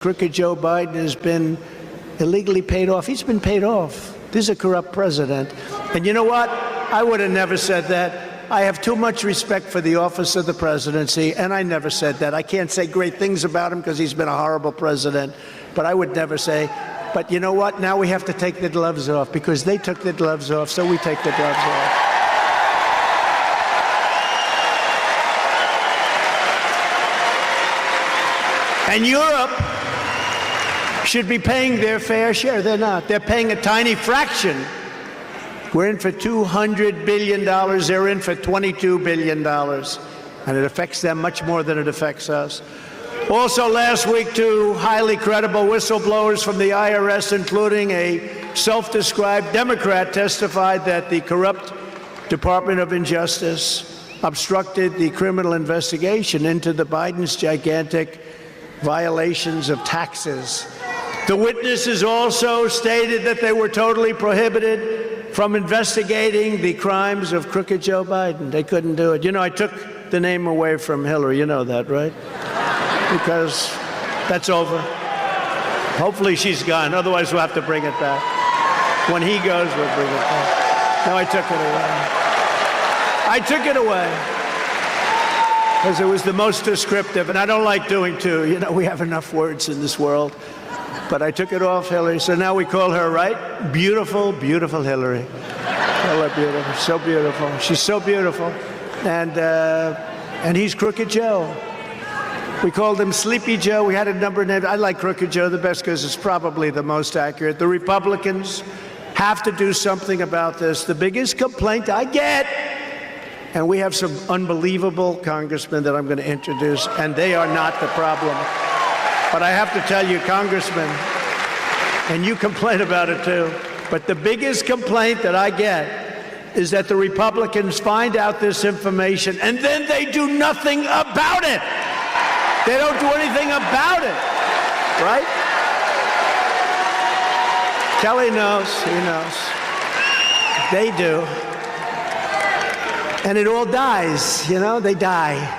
Crooked Joe Biden has been illegally paid off. He's been paid off. This is a corrupt president. And you know what? I would have never said that. I have too much respect for the office of the presidency, and I never said that. I can't say great things about him because he's been a horrible president, but I would never say. But you know what? Now we have to take the gloves off because they took the gloves off, so we take the gloves off. And Europe should be paying their fair share. They're not. They're paying a tiny fraction. We're in for $200 billion. They're in for $22 billion. And it affects them much more than it affects us. Also last week, two highly credible whistleblowers from the IRS, including a self-described Democrat, testified that the corrupt Department of Injustice obstructed the criminal investigation into the Biden's gigantic violations of taxes. The witnesses also stated that they were totally prohibited from investigating the crimes of Crooked Joe Biden. They couldn't do it. You know, I took the name away from Hillary. You know that, right? Because that's over. Hopefully she's gone. Otherwise, we'll have to bring it back. When he goes, we'll bring it back. No, I took it away. I took it away because it was the most descriptive, and I don't like doing two. You know, we have enough words in this world. But I took it off Hillary, so now we call her, right? Beautiful, beautiful Hillary. Call her beautiful, so beautiful. She's so beautiful. And he's Crooked Joe. We called him Sleepy Joe. We had a number of names. I like Crooked Joe the best because it's probably the most accurate. The Republicans have to do something about this. The biggest complaint I get, and we have some unbelievable congressmen that I'm going to introduce, and they are not the problem. But I have to tell you, Congressman, and you complain about it too, but the biggest complaint that I get is that the Republicans find out this information and then they do nothing about it. They don't do anything about it, right? Kelly knows, he knows. They do. And it all dies, you know, they die.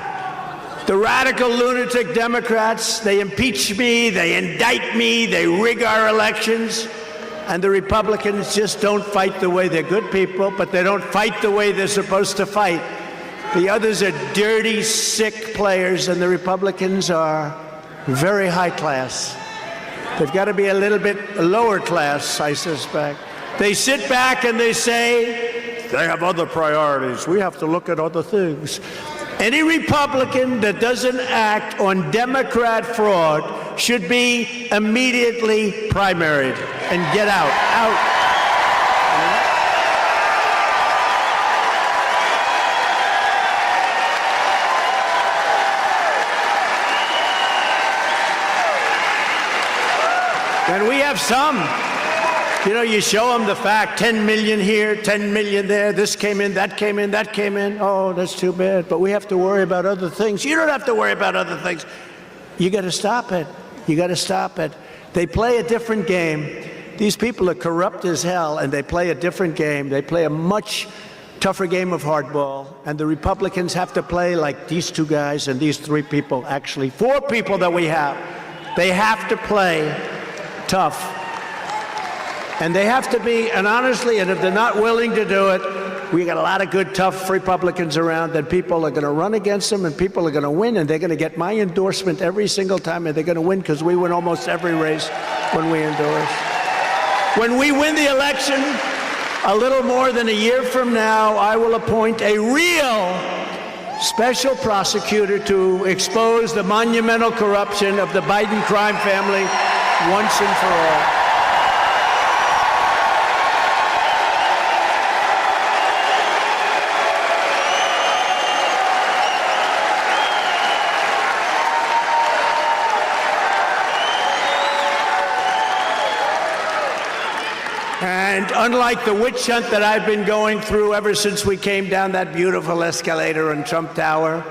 The radical lunatic Democrats, they impeach me, they indict me, they rig our elections. And the Republicans just don't fight the way they're good people, but they don't fight the way they're supposed to fight. The others are dirty, sick players, and the Republicans are very high class. They've got to be a little bit lower class, I suspect. They sit back and they say, they have other priorities. We have to look at other things. Any Republican that doesn't act on Democrat fraud should be immediately primaried and get out. And we have some. You know, you show them the fact, 10 million here, 10 million there, this came in, that came in, that came in. Oh, that's too bad. But we have to worry about other things. You don't have to worry about other things. You got to stop it. You got to stop it. They play a different game. These people are corrupt as hell, and they play a different game. They play a much tougher game of hardball. And the Republicans have to play like these two guys and these three people, actually, four people that we have. They have to play tough. And they have to be, and honestly, and if they're not willing to do it, we got a lot of good, tough Republicans around, then people are going to run against them, and people are going to win, and they're going to get my endorsement every single time, and they're going to win because we win almost every race when we endorse. When we win the election, a little more than a year from now, I will appoint a real special prosecutor to expose the monumental corruption of the Biden crime family once and for all. And unlike the witch hunt that I've been going through ever since we came down that beautiful escalator in Trump Tower,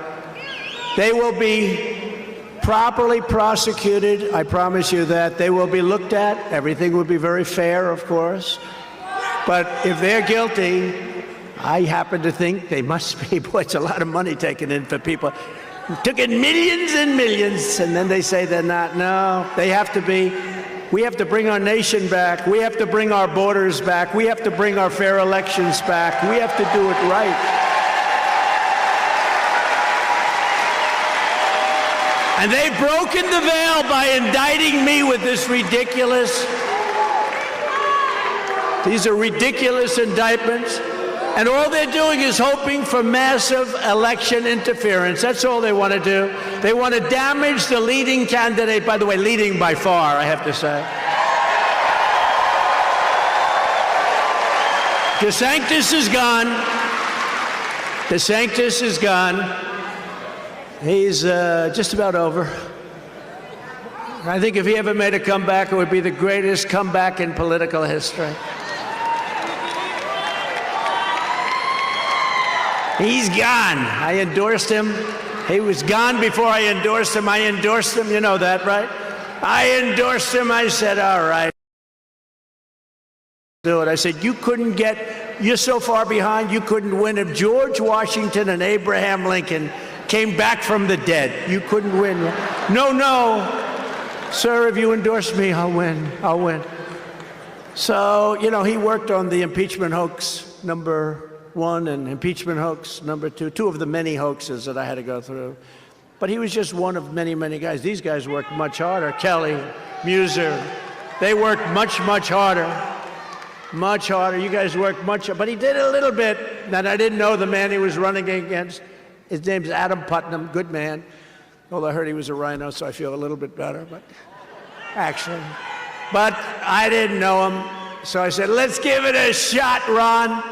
they will be properly prosecuted. I promise you that. They will be looked at. Everything will be very fair, of course. But if they're guilty, I happen to think they must be. Boy, it's a lot of money taken in for people. Took in millions and millions, and then they say they're not. No, they have to be. We have to bring our nation back. We have to bring our borders back. We have to bring our fair elections back. We have to do it right. And they've broken the veil by indicting me with this ridiculous. These are ridiculous indictments. And all they're doing is hoping for massive election interference. That's all they want to do. They want to damage the leading candidate, by the way, leading by far, I have to say. DeSantis is gone. DeSantis is gone. He's just about over. I think if he ever made a comeback, it would be the greatest comeback in political history. He's gone. I endorsed him. He was gone before I endorsed him. I endorsed him. You know that, right? I endorsed him. I said, all right. Do it. I said, you're so far behind, you couldn't win. If George Washington and Abraham Lincoln came back from the dead, you couldn't win. No. Sir, if you endorse me, I'll win. I'll win. So, he worked on the impeachment hoax number 1 and impeachment hoax number 2, 2 of the many hoaxes that I had to go through. But he was just one of many, many guys. These guys worked much harder. Kelly, Muser, they worked much, much harder. Much harder. You guys worked much harder. But he did a little bit, and I didn't know the man he was running against. His name's Adam Putnam, good man. Although I heard he was a rhino, so I feel a little bit better, but I didn't know him. So I said, let's give it a shot, Ron.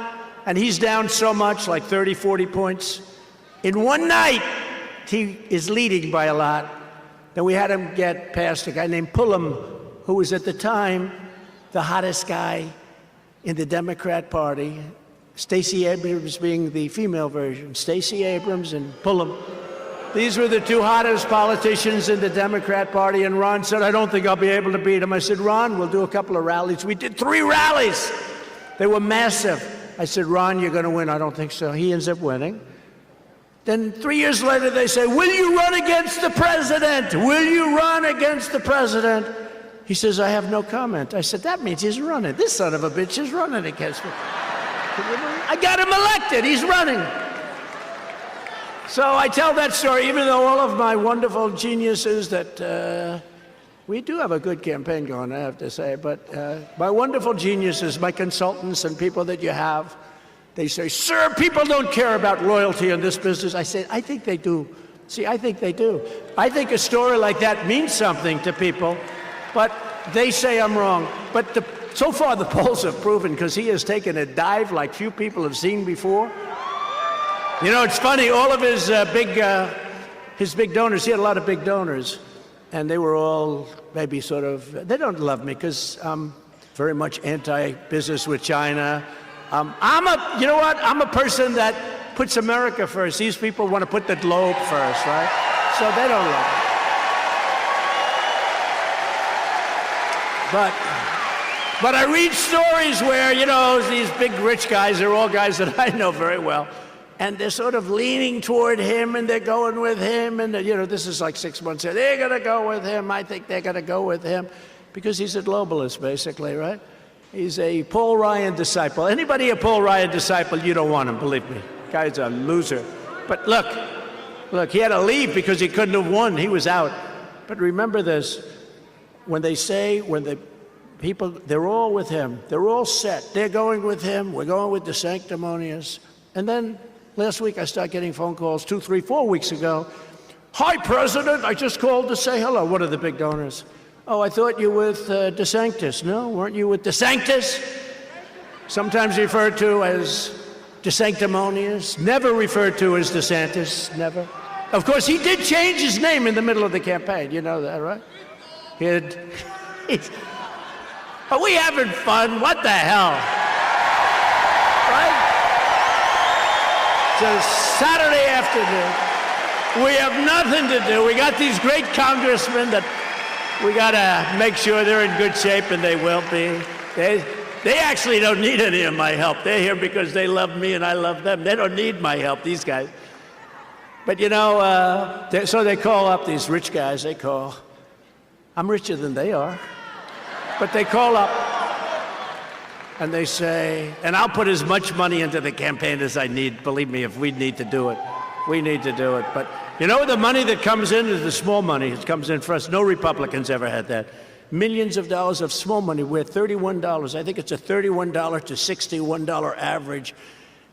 And he's down so much, like 30, 40 points. In one night, he is leading by a lot. Then we had him get past a guy named Pullum, who was at the time the hottest guy in the Democrat Party. Stacey Abrams being the female version. Stacey Abrams and Pullum. These were the 2 hottest politicians in the Democrat Party. And Ron said, I don't think I'll be able to beat him. I said, Ron, we'll do a couple of rallies. We did 3 rallies. They were massive. I said, Ron, you're going to win. I don't think so. He ends up winning. Then 3 years later, they say, will you run against the president? Will you run against the president? He says, I have no comment. I said, that means he's running. This son of a bitch is running against me. I got him elected. He's running. So I tell that story, even though all of my wonderful geniuses that we do have a good campaign going, I have to say, but my wonderful geniuses, my consultants and people that you have, they say, sir, people don't care about loyalty in this business. I say, I think they do. See, I think they do. I think a story like that means something to people, but they say I'm wrong. But so far the polls have proven, because he has taken a dive like few people have seen before. It's funny, all of his big donors, he had a lot of big donors, and they were all maybe sort of, they don't love me because I'm very much anti-business with China. You know what? I'm a person that puts America first. These people want to put the globe first, right? So they don't love me. But I read stories where, these big rich guys, they're all guys that I know very well, and they're sort of leaning toward him, and they're going with him, and this is like 6 months ago. They're going to go with him. I think they're going to go with him because he's a globalist, basically, right? He's a Paul Ryan disciple. Anybody a Paul Ryan disciple, you don't want him, believe me. Guy's a loser. But look, he had to leave because he couldn't have won. He was out. But remember this, when the people, they're all with him. They're all set. They're going with him. We're going with the sanctimonious. And then last week I started getting phone calls 2, 3, 4 weeks ago. Hi, President. I just called to say hello. What are the big donors? Oh, I thought you were with DeSantis. No, weren't you with DeSantis? Sometimes referred to as DeSanctimonious. Never referred to as DeSantis. Never. Of course, he did change his name in the middle of the campaign. You know that, right? Are we having fun? What the hell? Right? It's a Saturday afternoon. We have nothing to do. We got these great congressmen that we got to make sure they're in good shape, and they will be. They actually don't need any of my help. They're here because they love me and I love them. They don't need my help, these guys. But you know, so they call up these rich guys, they call. I'm richer than they are. But they call up and they say, and I'll put as much money into the campaign as I need. Believe me, if we need to do it, we need to do it. But you know, the money that comes in is the small money. It comes in for us. No Republicans ever had that. Millions of dollars of small money. We're $31. I think it's a $31 to $61 average.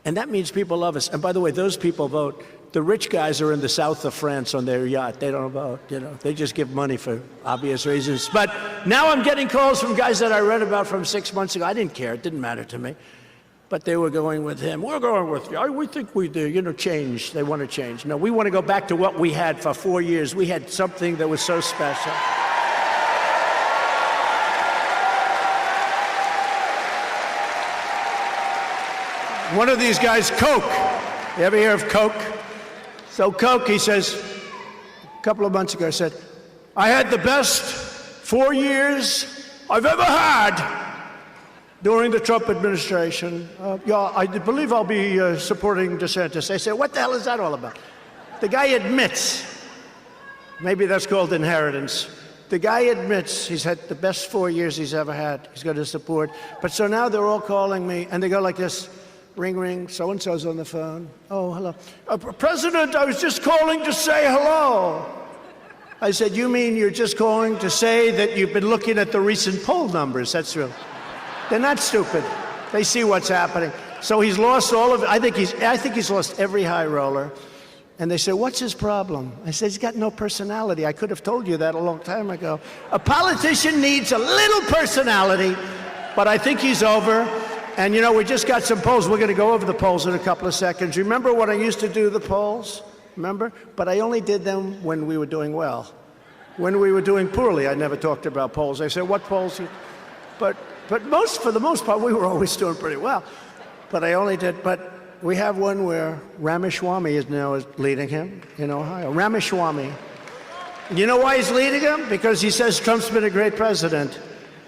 And that means people love us. And by the way, those people vote. The rich guys are in the south of France on their yacht. They don't vote, you know. They just give money for obvious reasons. But now I'm getting calls from guys that I read about from 6 months ago. I didn't care. It didn't matter to me. But they were going with him. We're going with you. We think we do, you know, change. They want to change. No, we want to go back to what we had for 4 years. We had something that was so special. One of these guys, Coke. You ever hear of Coke? So Coke, he says, a couple of months ago, said, I had the best 4 years I've ever had during the Trump administration. Yeah, I believe I'll be supporting DeSantis. They said, what the hell is that all about? The guy admits, maybe that's called inheritance. The guy admits he's had the best 4 years he's ever had. He's going to support. But so now they're all calling me, and they go like this. Ring, ring, so-and-so's on the phone. Oh, hello. President, I was just calling to say hello. I said, you mean you're just calling to say that you've been looking at the recent poll numbers? That's real. They're not stupid. They see what's happening. So he's lost all of it. I think he's lost every high roller. And they say, what's his problem? I said, he's got no personality. I could have told you that a long time ago. A politician needs a little personality, but I think he's over. And, you know, we just got some polls. We're going to go over the polls in a couple of seconds. Remember when I used to do the polls? Remember? But I only did them when we were doing well. When we were doing poorly, I never talked about polls. I said, what polls? But for the most part, we were always doing pretty well. But I only did. But we have one where Ramaswamy is now leading him in Ohio. Ramaswamy. You know why he's leading him? Because he says Trump's been a great president.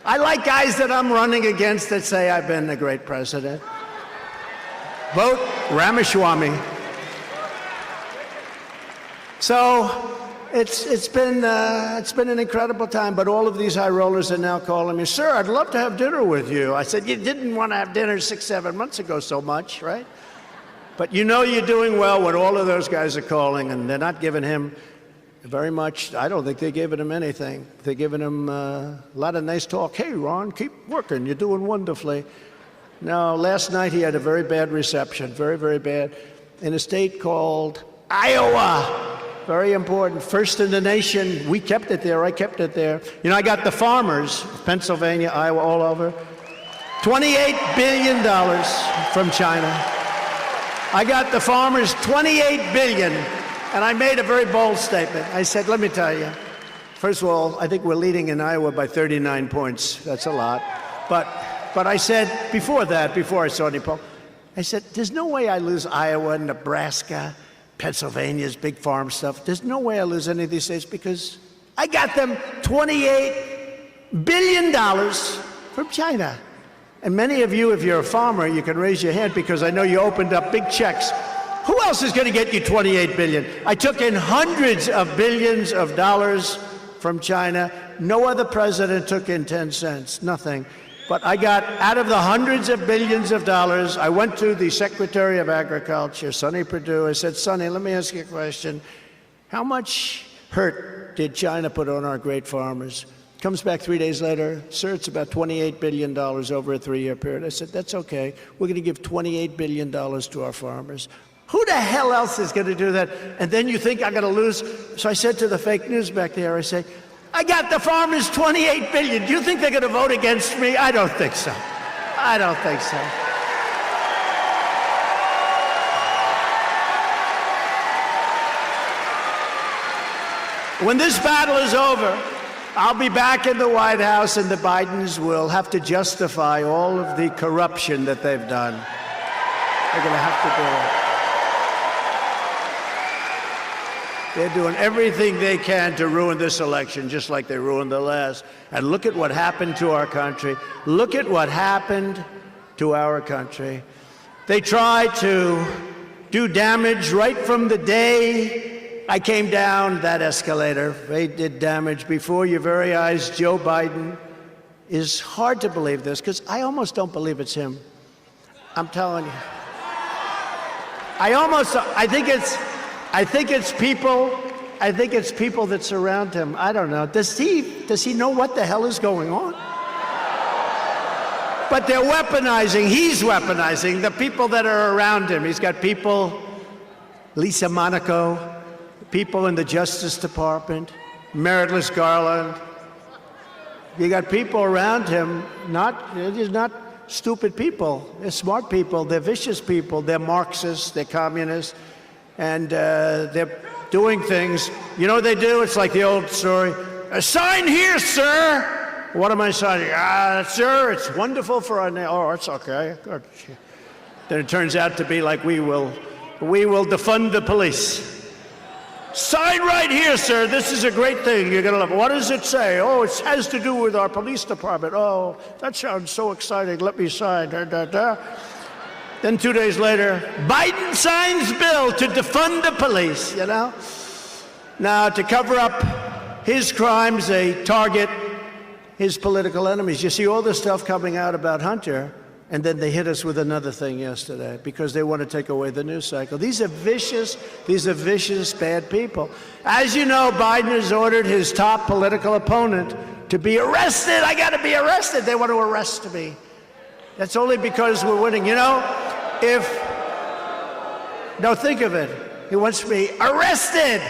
I like guys that I'm running against that say I've been a great president. Vote Ramaswamy. So it's been an incredible time, but all of these high rollers are now calling me, sir, I'd love to have dinner with you. I said, you didn't want to have dinner 6, 7 months ago so much, right? But you know you're doing well when all of those guys are calling, and they're not giving him very much. I don't think they're giving him anything. They're giving him a lot of nice talk. Hey, Ron, keep working. You're doing wonderfully. No, last night he had a very bad reception, very, very bad, in a state called Iowa. Very important. First in the nation. We kept it there. I kept it there. You know, I got the farmers, Pennsylvania, Iowa, all over. $28 billion from China. I got the farmers $28 billion. And I made a very bold statement. I said, let me tell you, first of all, I think we're leading in Iowa by 39 points. That's a lot. But I said, before I saw any poll, I said, there's no way I lose Iowa, Nebraska, Pennsylvania's big farm stuff. There's no way I lose any of these states because I got them $28 billion from China. And many of you, if you're a farmer, you can raise your hand because I know you opened up big checks. Who else is going to get you $28 billion? I took in hundreds of billions of dollars from China. No other president took in 10 cents, nothing. But I got, out of the hundreds of billions of dollars, I went to the Secretary of Agriculture, Sonny Perdue. I said, Sonny, let me ask you a question. How much hurt did China put on our great farmers? Comes back 3 days later, sir, it's about $28 billion over a 3-year period. I said, that's okay. We're going to give $28 billion to our farmers. Who the hell else is going to do that? And then you think I'm going to lose? So I said to the fake news back there, I say, I got the farmers $28 billion. Do you think they're going to vote against me? I don't think so. I don't think so. When this battle is over, I'll be back in the White House and the Bidens will have to justify all of the corruption that they've done. They're going to have to do it. They're doing everything they can to ruin this election, just like they ruined the last. And look at what happened to our country. Look at what happened to our country. They tried to do damage right from the day I came down that escalator. They did damage before your very eyes. Joe Biden is hard to believe this, because I almost don't believe it's him. I'm telling you. I think it's people that surround him. I don't know. Does he know what the hell is going on? But they're weaponizing, he's weaponizing the people that are around him. He's got people, Lisa Monaco, people in the Justice Department, Meritless Garland. You got people around him, they're not stupid people. They're smart people, they're vicious people, they're Marxists, they're communists, and they're doing things. You know what they do? It's like the old story. Sign here, sir. What am I signing? Sir, it's wonderful for our name. Oh, it's okay. Good. Then it turns out to be like we will defund the police. Sign right here, sir. This is a great thing. You're going to love it. What does it say? Oh, it has to do with our police department. Oh, that sounds so exciting. Let me sign. Da, da, da. Then 2 days later, Biden signs bill to defund the police, you know? Now, to cover up his crimes, they target his political enemies. You see all this stuff coming out about Hunter, and then they hit us with another thing yesterday because they want to take away the news cycle. These are vicious, bad people. As you know, Biden has ordered his top political opponent to be arrested. I got to be arrested. They want to arrest me. That's only because we're winning. You know, think of it. He wants me arrested.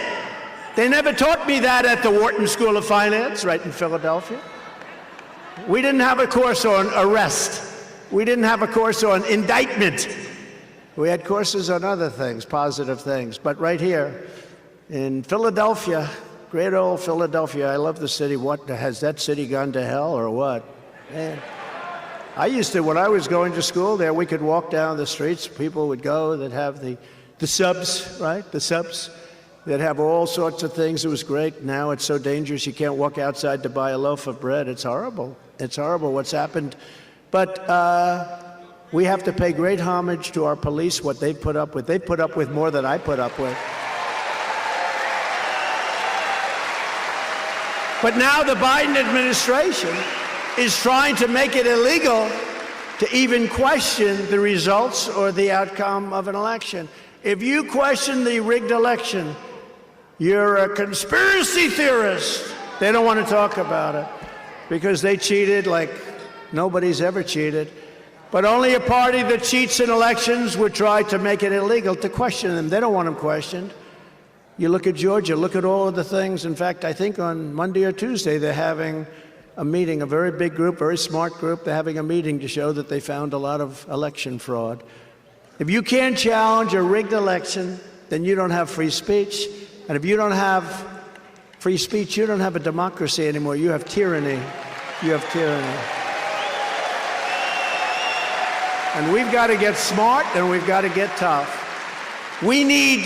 They never taught me that at the Wharton School of Finance, right in Philadelphia. We didn't have a course on arrest. We didn't have a course on indictment. We had courses on other things, positive things. But right here in Philadelphia, great old Philadelphia, I love the city. What, has that city gone to hell or what? Man. I used to, when I was going to school there, we could walk down the streets. People would go that have the subs, right? The subs that have all sorts of things. It was great. Now it's so dangerous you can't walk outside to buy a loaf of bread. It's horrible. It's horrible what's happened. But we have to pay great homage to our police, what they've put up with. They put up with more than I put up with. But now the Biden administration is trying to make it illegal to even question the results or the outcome of an election. If you question the rigged election, you're a conspiracy theorist. They don't want to talk about it because they cheated like nobody's ever cheated. But only a party that cheats in elections would try to make it illegal to question them. They don't want them questioned. You look at Georgia, look at all of the things. In fact, I think on Monday or Tuesday, they're having a meeting, a very big group, very smart group. They're having a meeting to show that they found a lot of election fraud. If you can't challenge a rigged election, then you don't have free speech. And if you don't have free speech, you don't have a democracy anymore. You have tyranny. You have tyranny. And we've got to get smart and we've got to get tough. We need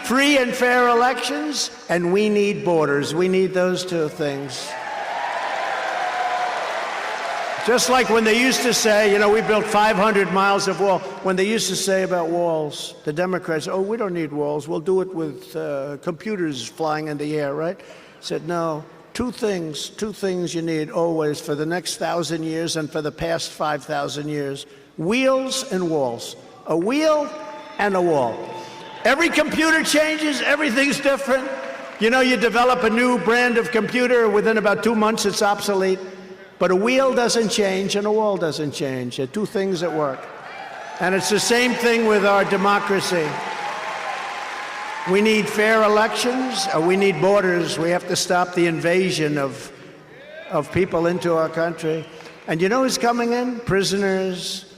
free and fair elections and we need borders. We need those two things. Just like when they used to say, you know, we built 500 miles of wall. When they used to say about walls, the Democrats, oh, we don't need walls. We'll do it with computers flying in the air, right? Said, no, two things you need always for the next 1,000 years and for the past 5,000 years. Wheels and walls. A wheel and a wall. Every computer changes, everything's different. You know, you develop a new brand of computer, within about 2 months it's obsolete. But a wheel doesn't change and a wall doesn't change. They're two things that work. And it's the same thing with our democracy. We need fair elections, we need borders. We have to stop the invasion of people into our country. And you know who's coming in? Prisoners,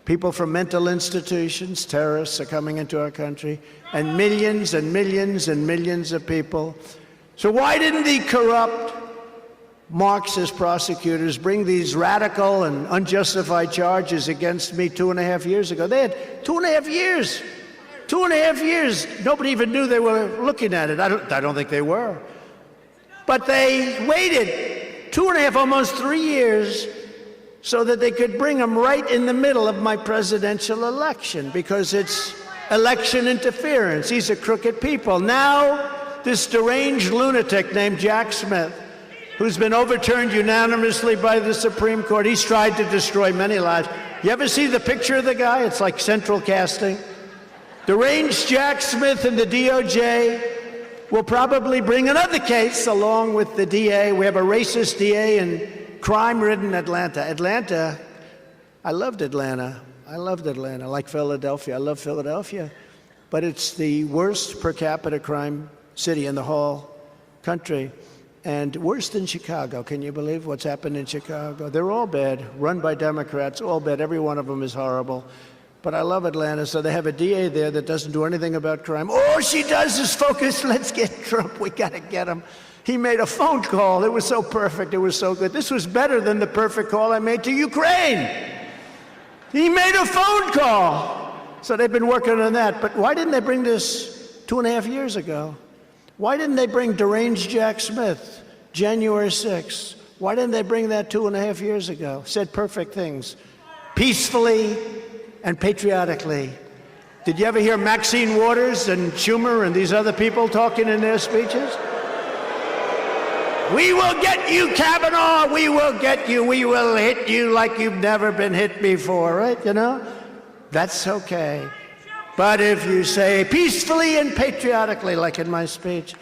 people from mental institutions, terrorists are coming into our country, and millions and millions and millions of people. So why didn't the corrupt Marxist prosecutors bring these radical and unjustified charges against me 2.5 years ago? They had 2.5 years. 2.5 years. Nobody even knew they were looking at it. I don't think they were. But they waited 2.5, almost 3 years, so that they could bring them right in the middle of my presidential election, because it's election interference. These are crooked people. Now, this deranged lunatic named Jack Smith, who's been overturned unanimously by the Supreme Court, he's tried to destroy many lives. You ever see the picture of the guy? It's like central casting. Deranged Jack Smith and the DOJ will probably bring another case along with the DA. We have a racist DA in crime-ridden Atlanta. I loved Atlanta. I like Philadelphia. I love Philadelphia. But it's the worst per capita crime city in the whole country. And worse than Chicago. Can you believe what's happened in Chicago? They're all bad, run by Democrats, all bad. Every one of them is horrible. But I love Atlanta, so they have a DA there that doesn't do anything about crime. All she does is focus, let's get Trump, we gotta get him. He made a phone call, it was so perfect, it was so good. This was better than the perfect call I made to Ukraine. He made a phone call. So they've been working on that, but why didn't they bring this 2.5 years ago? Why didn't they bring deranged Jack Smith, January 6th? Why didn't they bring that 2.5 years ago? Said perfect things, peacefully and patriotically. Did you ever hear Maxine Waters and Schumer and these other people talking in their speeches? We will get you, Kavanaugh, we will get you, we will hit you like you've never been hit before, right? You know? That's okay. But if you say peacefully and patriotically, like in my speech,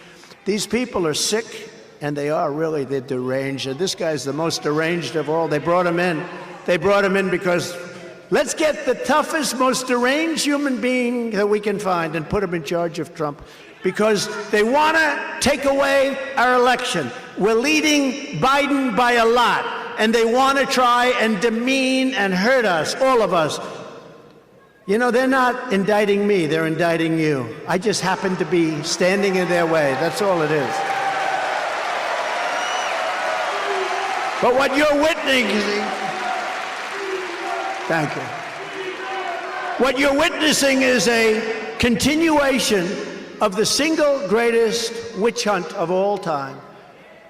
these people are sick, and they are really, they're deranged. And this guy's the most deranged of all. They brought him in. They brought him in because let's get the toughest, most deranged human being that we can find and put him in charge of Trump. Because they want to take away our election. We're leading Biden by a lot, and they want to try and demean and hurt us, all of us. You know, they're not indicting me, they're indicting you. I just happen to be standing in their way, that's all it is. But what you're witnessing, thank you. What you're witnessing is a continuation of the single greatest witch hunt of all time.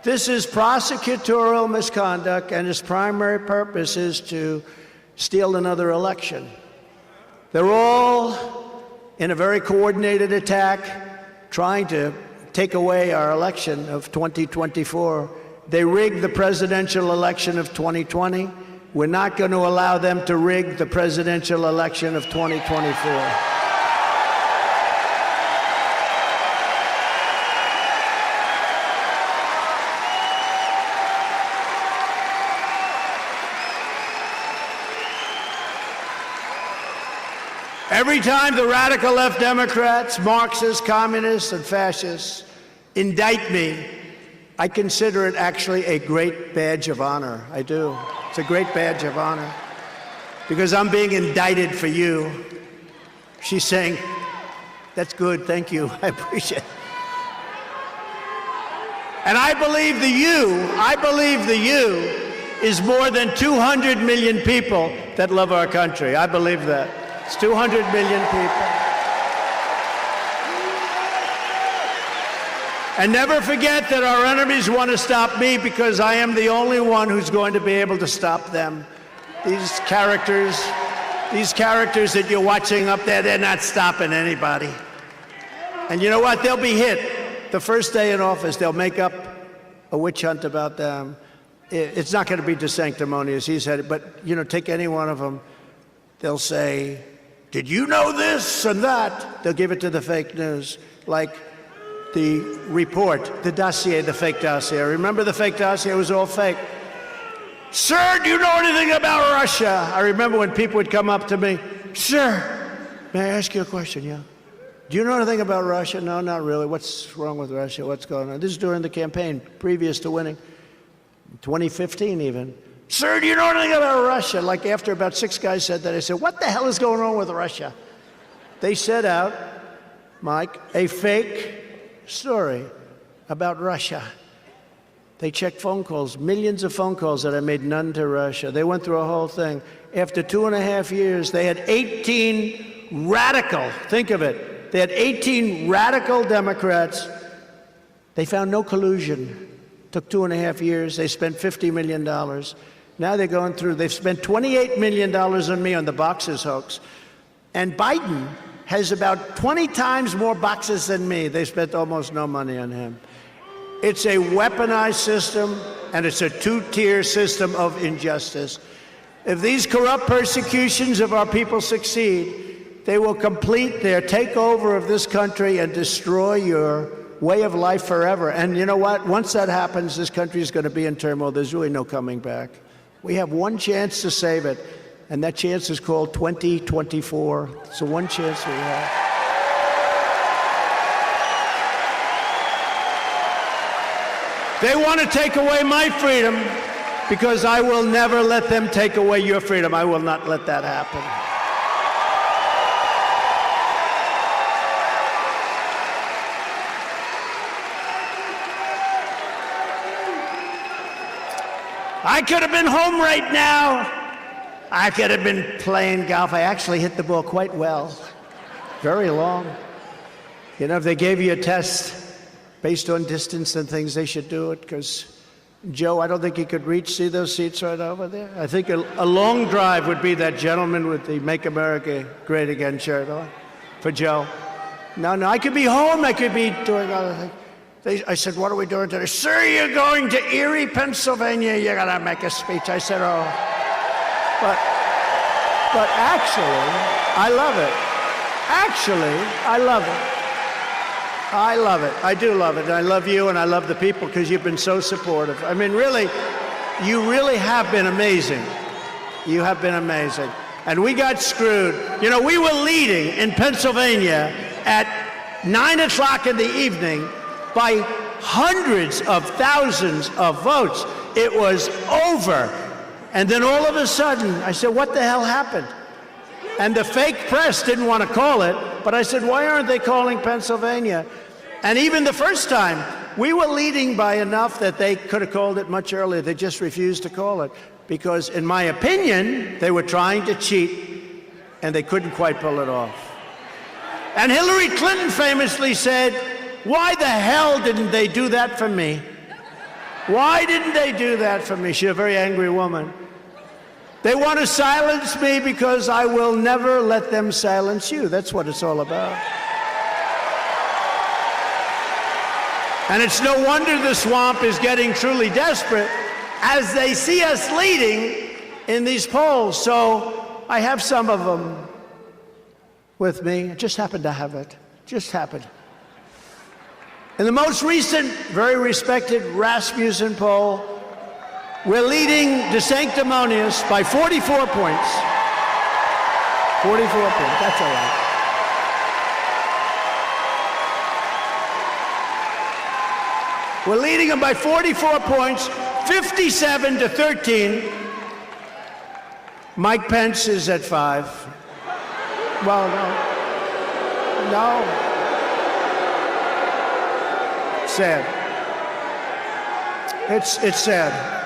This is prosecutorial misconduct, and its primary purpose is to steal another election. They're all in a very coordinated attack, trying to take away our election of 2024. They rigged the presidential election of 2020. We're not going to allow them to rig the presidential election of 2024. Every time the radical left Democrats, Marxists, communists, and fascists indict me, I consider it actually a great badge of honor. I do. It's a great badge of honor. Because I'm being indicted for you. She's saying, that's good, thank you, I appreciate it. And I believe the you is more than 200 million people that love our country. I believe that. It's 200 million people. And never forget that our enemies want to stop me because I am the only one who's going to be able to stop them. These characters that you're watching up there, they're not stopping anybody. And you know what? They'll be hit. The first day in office, they'll make up a witch hunt about them. It's not going to be sanctimonious, he said it, but, you know, take any one of them. They'll say, did you know this and that? They'll give it to the fake news, like the report, the dossier, the fake dossier. Remember the fake dossier? It was all fake. Sir, do you know anything about Russia? I remember when people would come up to me, sir, may I ask you a question? Yeah. Do you know anything about Russia? No, not really. What's wrong with Russia? What's going on? This is during the campaign, previous to winning, 2015 even. Sir, do you know anything about Russia? Like after about 6 guys said that, I said, what the hell is going on with Russia? They set out, Mike, a fake story about Russia. They checked phone calls, millions of phone calls that I made, none to Russia. They went through a whole thing. After 2.5 years, they had 18 radical, think of it, they had 18 radical Democrats. They found no collusion. Took 2.5 years. They spent $50 million. Now they're going through, they've spent $28 million on me on the boxes hoax. And Biden has about 20 times more boxes than me. They spent almost no money on him. It's a weaponized system, and it's a two-tier system of injustice. If these corrupt persecutions of our people succeed, they will complete their takeover of this country and destroy your way of life forever. And you know what? Once that happens, this country is going to be in turmoil. There's really no coming back. We have one chance to save it, and that chance is called 2024. It's the one chance we have. They want to take away my freedom because I will never let them take away your freedom. I will not let that happen. I could have been home right now. I could have been playing golf. I actually hit the ball quite well. Very long. You know, if they gave you a test based on distance and things, they should do it, because Joe, I don't think he could reach. See those seats right over there? I think a long drive would be that gentleman with the Make America Great Again shirt on for Joe. No, I could be home. I could be doing other things. I said, what are we doing today? Sir, you're going to Erie, Pennsylvania. You're going to make a speech. I said, oh. But actually, I love it. Actually, I love it. I love it. I do love it. And I love you, and I love the people, because you've been so supportive. I mean, really, you really have been amazing. You have been amazing. And we got screwed. You know, we were leading in Pennsylvania at 9 o'clock in the evening by hundreds of thousands of votes. It was over. And then all of a sudden, I said, what the hell happened? And the fake press didn't want to call it, but I said, why aren't they calling Pennsylvania? And even the first time, we were leading by enough that they could have called it much earlier. They just refused to call it because, in my opinion, they were trying to cheat, and they couldn't quite pull it off. And Hillary Clinton famously said, why the hell didn't they do that for me? Why didn't they do that for me? She's a very angry woman. They want to silence me because I will never let them silence you. That's what it's all about. And it's no wonder the swamp is getting truly desperate as they see us leading in these polls. So I have some of them with me. I just happen to have it. Just happened. In the most recent, very respected Rasmussen poll, we're leading DeSanctimonious by 44 points. 44 points, that's all right. We're leading them by 44 points, 57 to 13. Mike Pence is at 5. Well, no. Sad. It's sad.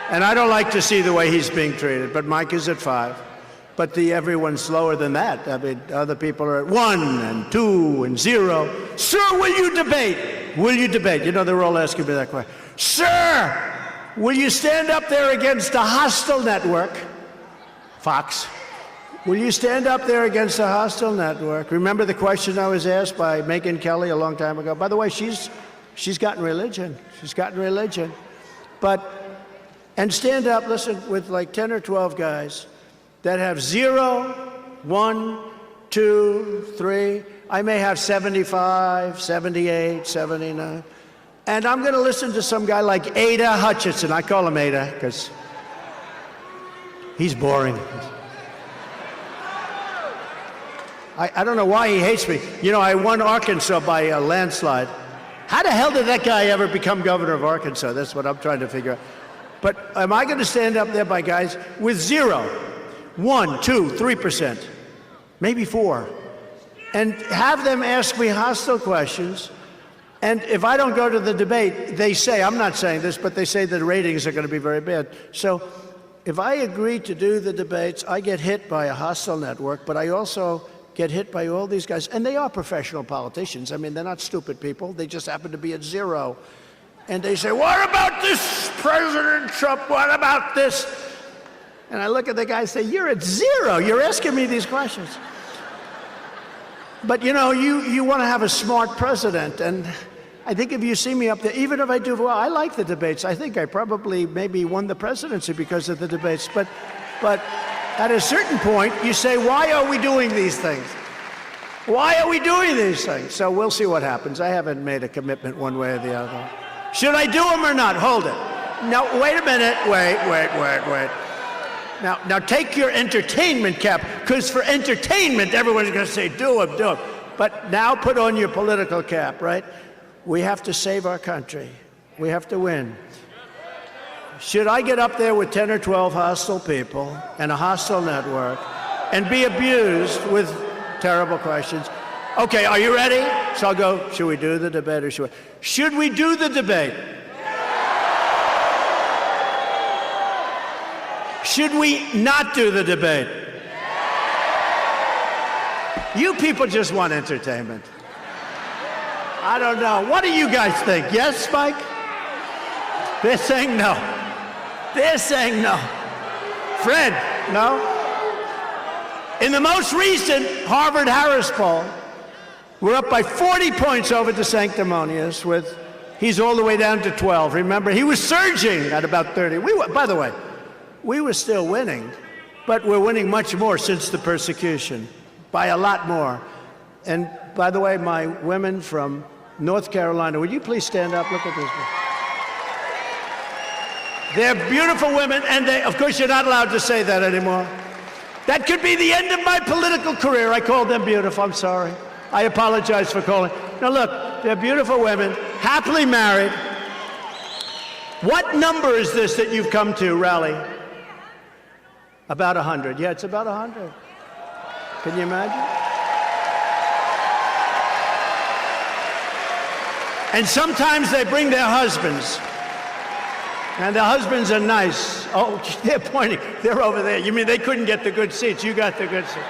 And I don't like to see the way he's being treated, but Mike is at 5. But everyone's lower than that. I mean, other people are at 1 and 2 and 0. Sir, will you debate? Will you debate? You know, they're all asking me that question. Sir, will you stand up there against a hostile network? Fox. Will you stand up there against a hostile network? Remember the question I was asked by Megyn Kelly a long time ago? By the way, she's gotten religion. She's gotten religion. And stand up, listen, with like 10 or 12 guys that have 0, 1, 2, 3. I may have 75, 78, 79. And I'm going to listen to some guy like Ada Hutchinson. I call him Ada because he's boring. I don't know why he hates me. You know, I won Arkansas by a landslide. How the hell did that guy ever become governor of Arkansas? That's what I'm trying to figure out. But am I going to stand up there by guys with 0, 1, 2, 3%, maybe 4, and have them ask me hostile questions? And if I don't go to the debate, they say, I'm not saying this, but they say the ratings are going to be very bad. So if I agree to do the debates, I get hit by a hostile network, but I also get hit by all these guys. And they are professional politicians. I mean, they're not stupid people. They just happen to be at 0. And they say, what about this, President Trump? What about this? And I look at the guy and say, you're at 0. You're asking me these questions. But you want to have a smart president, and I think if you see me up there, even if I do well, I like the debates. I think I probably maybe won the presidency because of the debates. But at a certain point, you say, why are we doing these things? Why are we doing these things? So we'll see what happens. I haven't made a commitment one way or the other. Should I do them or not? Hold it. No, wait a minute. Wait. Now take your entertainment cap, because for entertainment, everyone's going to say, do it. But now put on your political cap, right? We have to save our country. We have to win. Should I get up there with 10 or 12 hostile people and a hostile network and be abused with terrible questions? Okay, are you ready? So I'll go, should we do the debate or should we do the debate? Should we not do the debate? You people just want entertainment. I don't know. What do you guys think? Yes, Spike? They're saying no. They're saying no. Fred, no? In the most recent Harvard-Harris poll, we're up by 40 points over the sanctimonious he's all the way down to 12. Remember, he was surging at about 30. By the way, we were still winning, but we're winning much more since the persecution, by a lot more. And by the way, my women from North Carolina, would you please stand up? Look at this. They're beautiful women, and of course, you're not allowed to say that anymore. That could be the end of my political career. I called them beautiful. I'm sorry. I apologize for calling. Now look, they're beautiful women, happily married. What number is this that you've come to, Rally? About 100. Yeah, it's about 100. Can you imagine? And sometimes they bring their husbands. And the husbands are nice. Oh, they're pointing. They're over there. You mean they couldn't get the good seats? You got the good seats.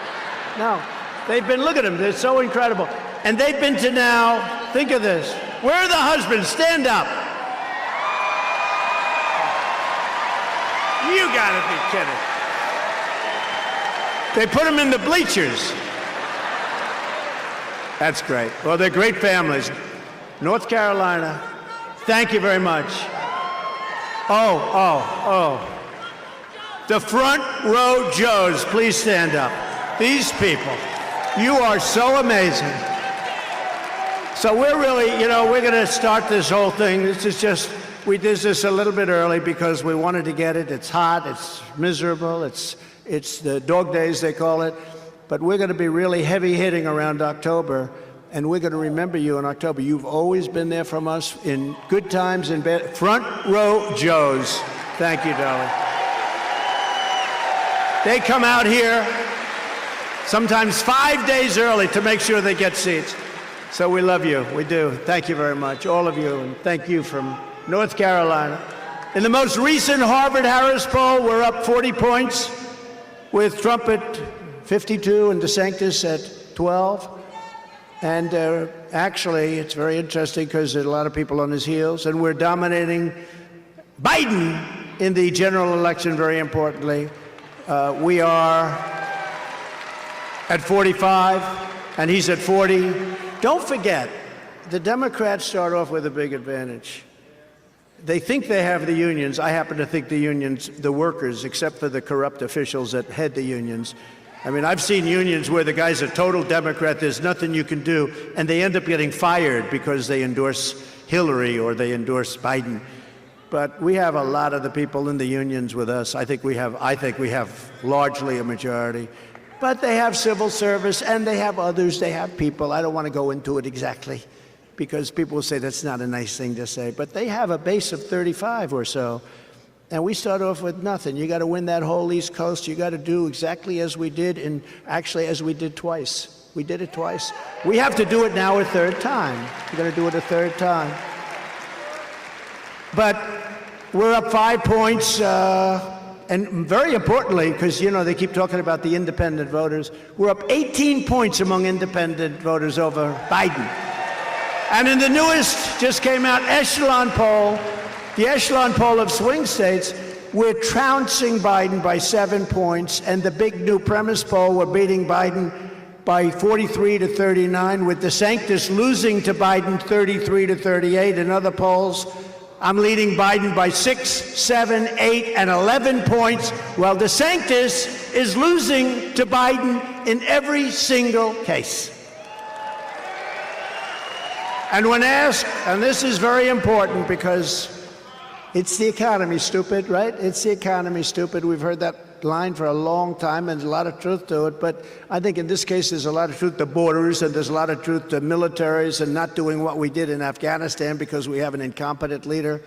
No. Look at them. They're so incredible. And they've been to now, think of this. Where are the husbands? Stand up. You gotta be kidding. They put them in the bleachers. That's great. Well, they're great families. North Carolina, thank you very much. Oh. The front row Joes, please stand up. These people, you are so amazing. So we're really, we're going to start this whole thing. We did this a little bit early because we wanted to get it. It's hot, it's miserable, it's the dog days, they call it. But we're going to be really heavy hitting around October. And we're going to remember you in October. You've always been there from us in good times and bad. Front row Joes. Thank you, darling. They come out here sometimes 5 days early to make sure they get seats. So we love you. We do. Thank you very much, all of you. And thank you from North Carolina. In the most recent Harvard-Harris poll, we're up 40 points with Trump at 52 and DeSantis at 12. And actually, it's very interesting because there's a lot of people on his heels, and we're dominating Biden in the general election, very importantly. We are at 45, and he's at 40. Don't forget, the Democrats start off with a big advantage. They think they have the unions. I happen to think the unions, the workers, except for the corrupt officials that head the unions. I mean, I've seen unions where the guy's a total Democrat, there's nothing you can do, and they end up getting fired because they endorse Hillary or they endorse Biden. But we have a lot of the people in the unions with us. I think we have largely a majority. But they have civil service, and they have others. They have people. I don't want to go into it exactly, because people will say that's not a nice thing to say. But they have a base of 35 or so. And we start off with nothing. You got to win that whole East Coast. You got to do exactly as we did, and actually as we did twice. We did it twice. We have to do it now a third time. We're going to do it a third time. But we're up 5 points, and very importantly, because, they keep talking about the independent voters, we're up 18 points among independent voters over Biden. And in the newest, just came out, echelon poll, the echelon poll of swing states, we're trouncing Biden by 7 points, and the big new premise poll, we're beating Biden by 43 to 39, with DeSantis losing to Biden 33 to 38. In other polls, I'm leading Biden by 6, 7, 8, and 11 points, while DeSantis is losing to Biden in every single case. And when asked, and this is very important because it's the economy, stupid, right? It's the economy, stupid. We've heard that line for a long time, and there's a lot of truth to it. But I think in this case, there's a lot of truth to borders, and there's a lot of truth to militaries and not doing what we did in Afghanistan because we have an incompetent leader.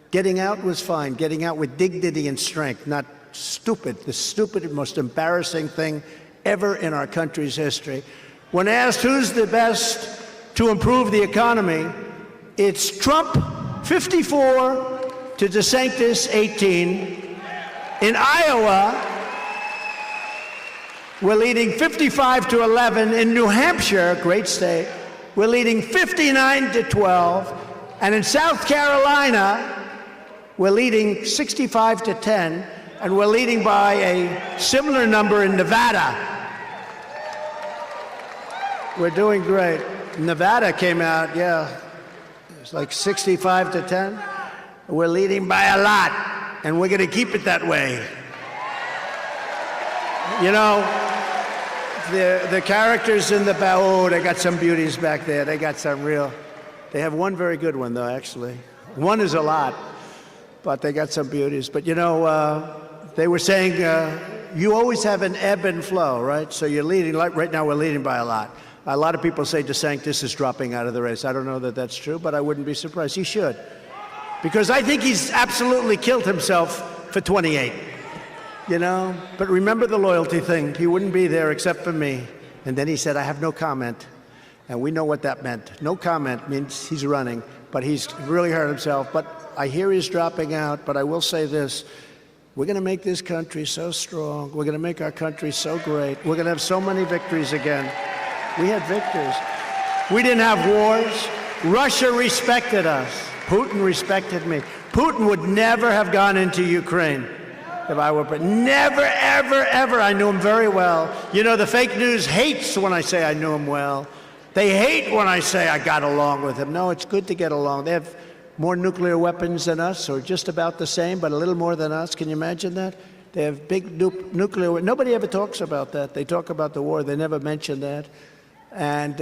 Getting out was fine. Getting out with dignity and strength, not stupid. The stupid, most embarrassing thing ever in our country's history. When asked who's the best to improve the economy, it's Trump, 54, to DeSantis, 18. In Iowa, we're leading 55 to 11. In New Hampshire, great state, we're leading 59 to 12. And in South Carolina, we're leading 65 to 10. And we're leading by a similar number in Nevada. We're doing great. Nevada came out, yeah, it's like 65 to 10. We're leading by a lot. And we're going to keep it that way. You know, the characters in the back, oh, they got some beauties back there. They got some real, they have one very good one, though, actually. One is a lot, but they got some beauties. But, you know, they were saying you always have an ebb and flow, right? So you're leading, like right now we're leading by a lot. A lot of people say DeSantis is dropping out of the race. I don't know that that's true, but I wouldn't be surprised. He should. Because I think he's absolutely killed himself for 28, you know? But remember the loyalty thing. He wouldn't be there except for me. And then he said, I have no comment. And we know what that meant. No comment means he's running, but he's really hurt himself. But I hear he's dropping out, but I will say this. We're going to make this country so strong. We're going to make our country so great. We're going to have so many victories again. We had victories. We didn't have wars. Russia respected us. Putin respected me. Putin would never have gone into Ukraine if I were, never, ever, ever. I knew him very well. You know, the fake news hates when I say I knew him well. They hate when I say I got along with him. No, it's good to get along. They have more nuclear weapons than us, or just about the same, but a little more than us. Can you imagine that? They have big nuclear. Nobody ever talks about that. They talk about the war. They never mention that. And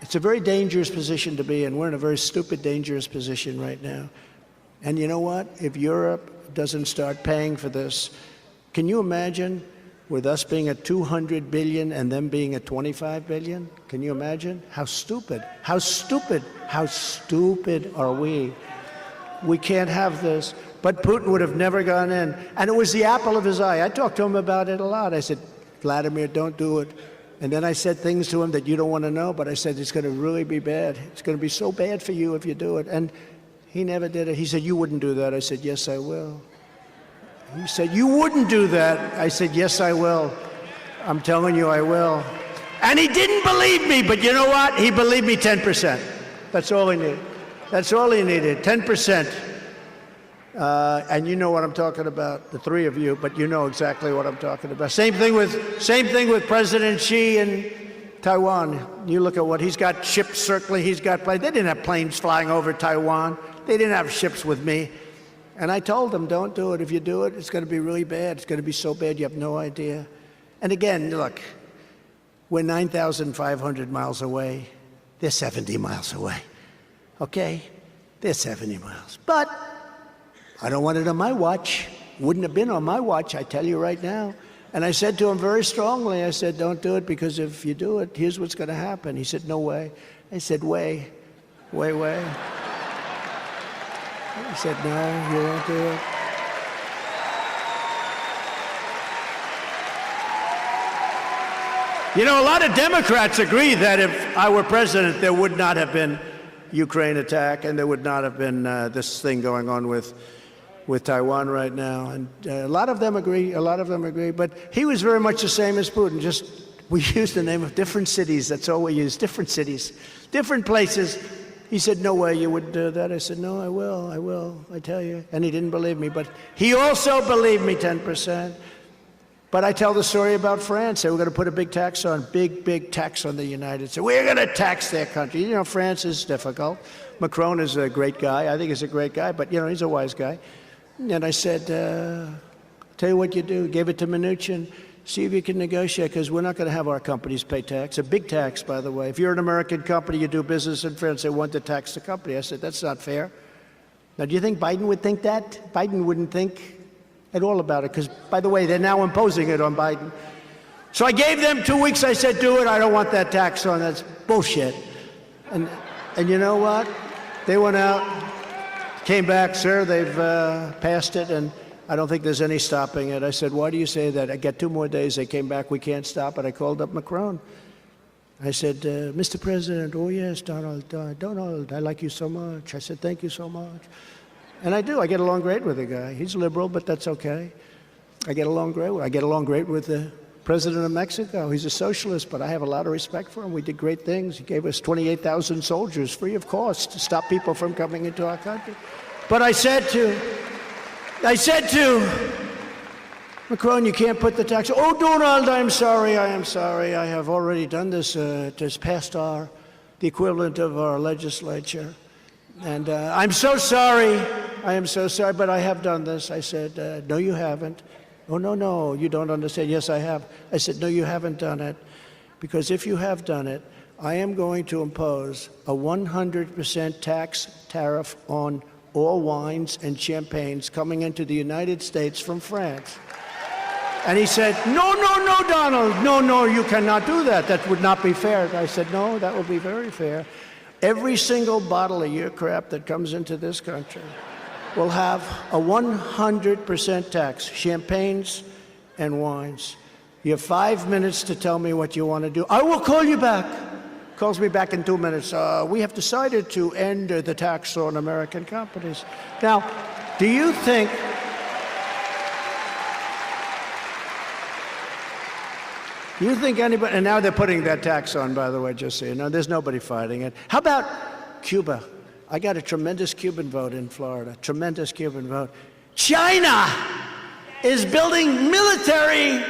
it's a very dangerous position to be in. We're in a very stupid, dangerous position right now. And you know what? If Europe doesn't start paying for this, can you imagine with us being at 200 billion and them being at 25 billion? Can you imagine? How stupid, how stupid, how stupid are we? We can't have this. But Putin would have never gone in. And it was the apple of his eye. I talked to him about it a lot. I said, Vladimir, don't do it. And then I said things to him that you don't want to know, but I said, it's going to really be bad. It's going to be so bad for you if you do it. And he never did it. He said, you wouldn't do that. I said, yes, I will. He said, you wouldn't do that. I said, yes, I will. I'm telling you, I will. And he didn't believe me, but you know what? He believed me 10%. That's all he needed. That's all he needed, 10%. And you know what I'm talking about, the three of you, but you know exactly what I'm talking about. Same thing with President Xi in Taiwan. You look at what he's got, ships circling, he's got planes. They didn't have planes flying over Taiwan. They didn't have ships with me. And I told them, don't do it. If you do it, it's going to be really bad. It's going to be so bad you have no idea. And again, look, we're 9,500 miles away. They're 70 miles away. Okay? They're 70 miles. But I don't want it on my watch. Wouldn't have been on my watch, I tell you right now. And I said to him very strongly, I said, don't do it, because if you do it, here's what's going to happen. He said, no way. I said, way. He said, no, you won't do it. You know, a lot of Democrats agree that if I were president, there would not have been Ukraine attack, and there would not have been this thing going on with Taiwan right now. And a lot of them agree, But he was very much the same as Putin. Just, we use the name of different cities. That's all we use, different cities, different places. He said, no way you wouldn't do that. I said, no, I will, I tell you. And he didn't believe me. But he also believed me 10%. But I tell the story about France. They were going to put a big tax on, big tax on the United States. We're going to tax their country. You know, France is difficult. Macron is a great guy. I think he's a great guy, but, you know, he's a wise guy. And I said, tell you what you do. Gave it to Mnuchin. See if you can negotiate, because we're not going to have our companies pay tax. A big tax, by the way. If you're an American company, you do business in France, they want to tax the company. I said, that's not fair. Now, do you think Biden would think that? Biden wouldn't think at all about it, because, by the way, they're now imposing it on Biden. So I gave them 2 weeks. I said, do it. I don't want that tax on. That's bullshit. And you know what? They went out, came back, sir. They've passed it, and I don't think there's any stopping it. I said, why do you say that? I got 2 more days. They came back. We can't stop it. I called up Macron. I said, Mr. President, oh, yes, Donald, I like you so much. I said, thank you so much. And I do. I get along great with the guy. He's liberal, but that's okay. I get along great with the president of Mexico. He's a socialist, but I have a lot of respect for him. We did great things. He gave us 28,000 soldiers free of cost to stop people from coming into our country. But I said to Macron, you can't put the tax. Oh, Donald, I'm sorry. I have already done this. Just passed the equivalent of our legislature. And I'm so sorry. I am so sorry, but I have done this. I said, no, you haven't. Oh, no, you don't understand. Yes, I have. I said, no, you haven't done it. Because if you have done it, I am going to impose a 100% tax tariff on all wines and champagnes coming into the United States from France. And he said, no, Donald. No, you cannot do that. That would not be fair. I said, no, that would be very fair. Every single bottle of your crap that comes into this country will have a 100% tax, champagnes and wines. You have 5 minutes to tell me what you want to do. I will call you back. Calls me back in 2 minutes. We have decided to end the tax on American companies. Now, do you think anybody, and now they're putting that tax on, by the way, just so you know, there's nobody fighting it. How about Cuba? I got a tremendous Cuban vote in Florida, tremendous Cuban vote. China is building military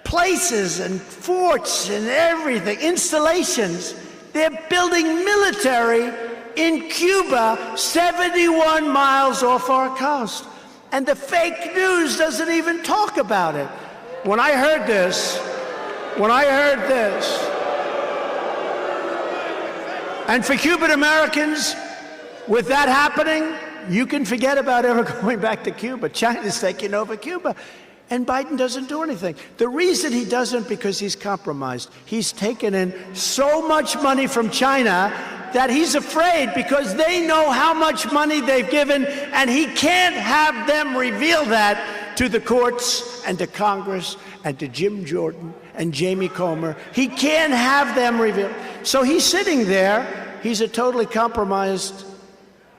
places and forts and everything, installations. They're building military in Cuba, 71 miles off our coast. And the fake news doesn't even talk about it. When I heard this, and for Cuban Americans, with that happening, you can forget about ever going back to Cuba. China's taking over Cuba. And Biden doesn't do anything. The reason he doesn't, because he's compromised. He's taken in so much money from China that he's afraid, because they know how much money they've given, and he can't have them reveal that to the courts and to Congress and to Jim Jordan and Jamie Comer. He can't have them reveal. So he's sitting there. He's a totally compromised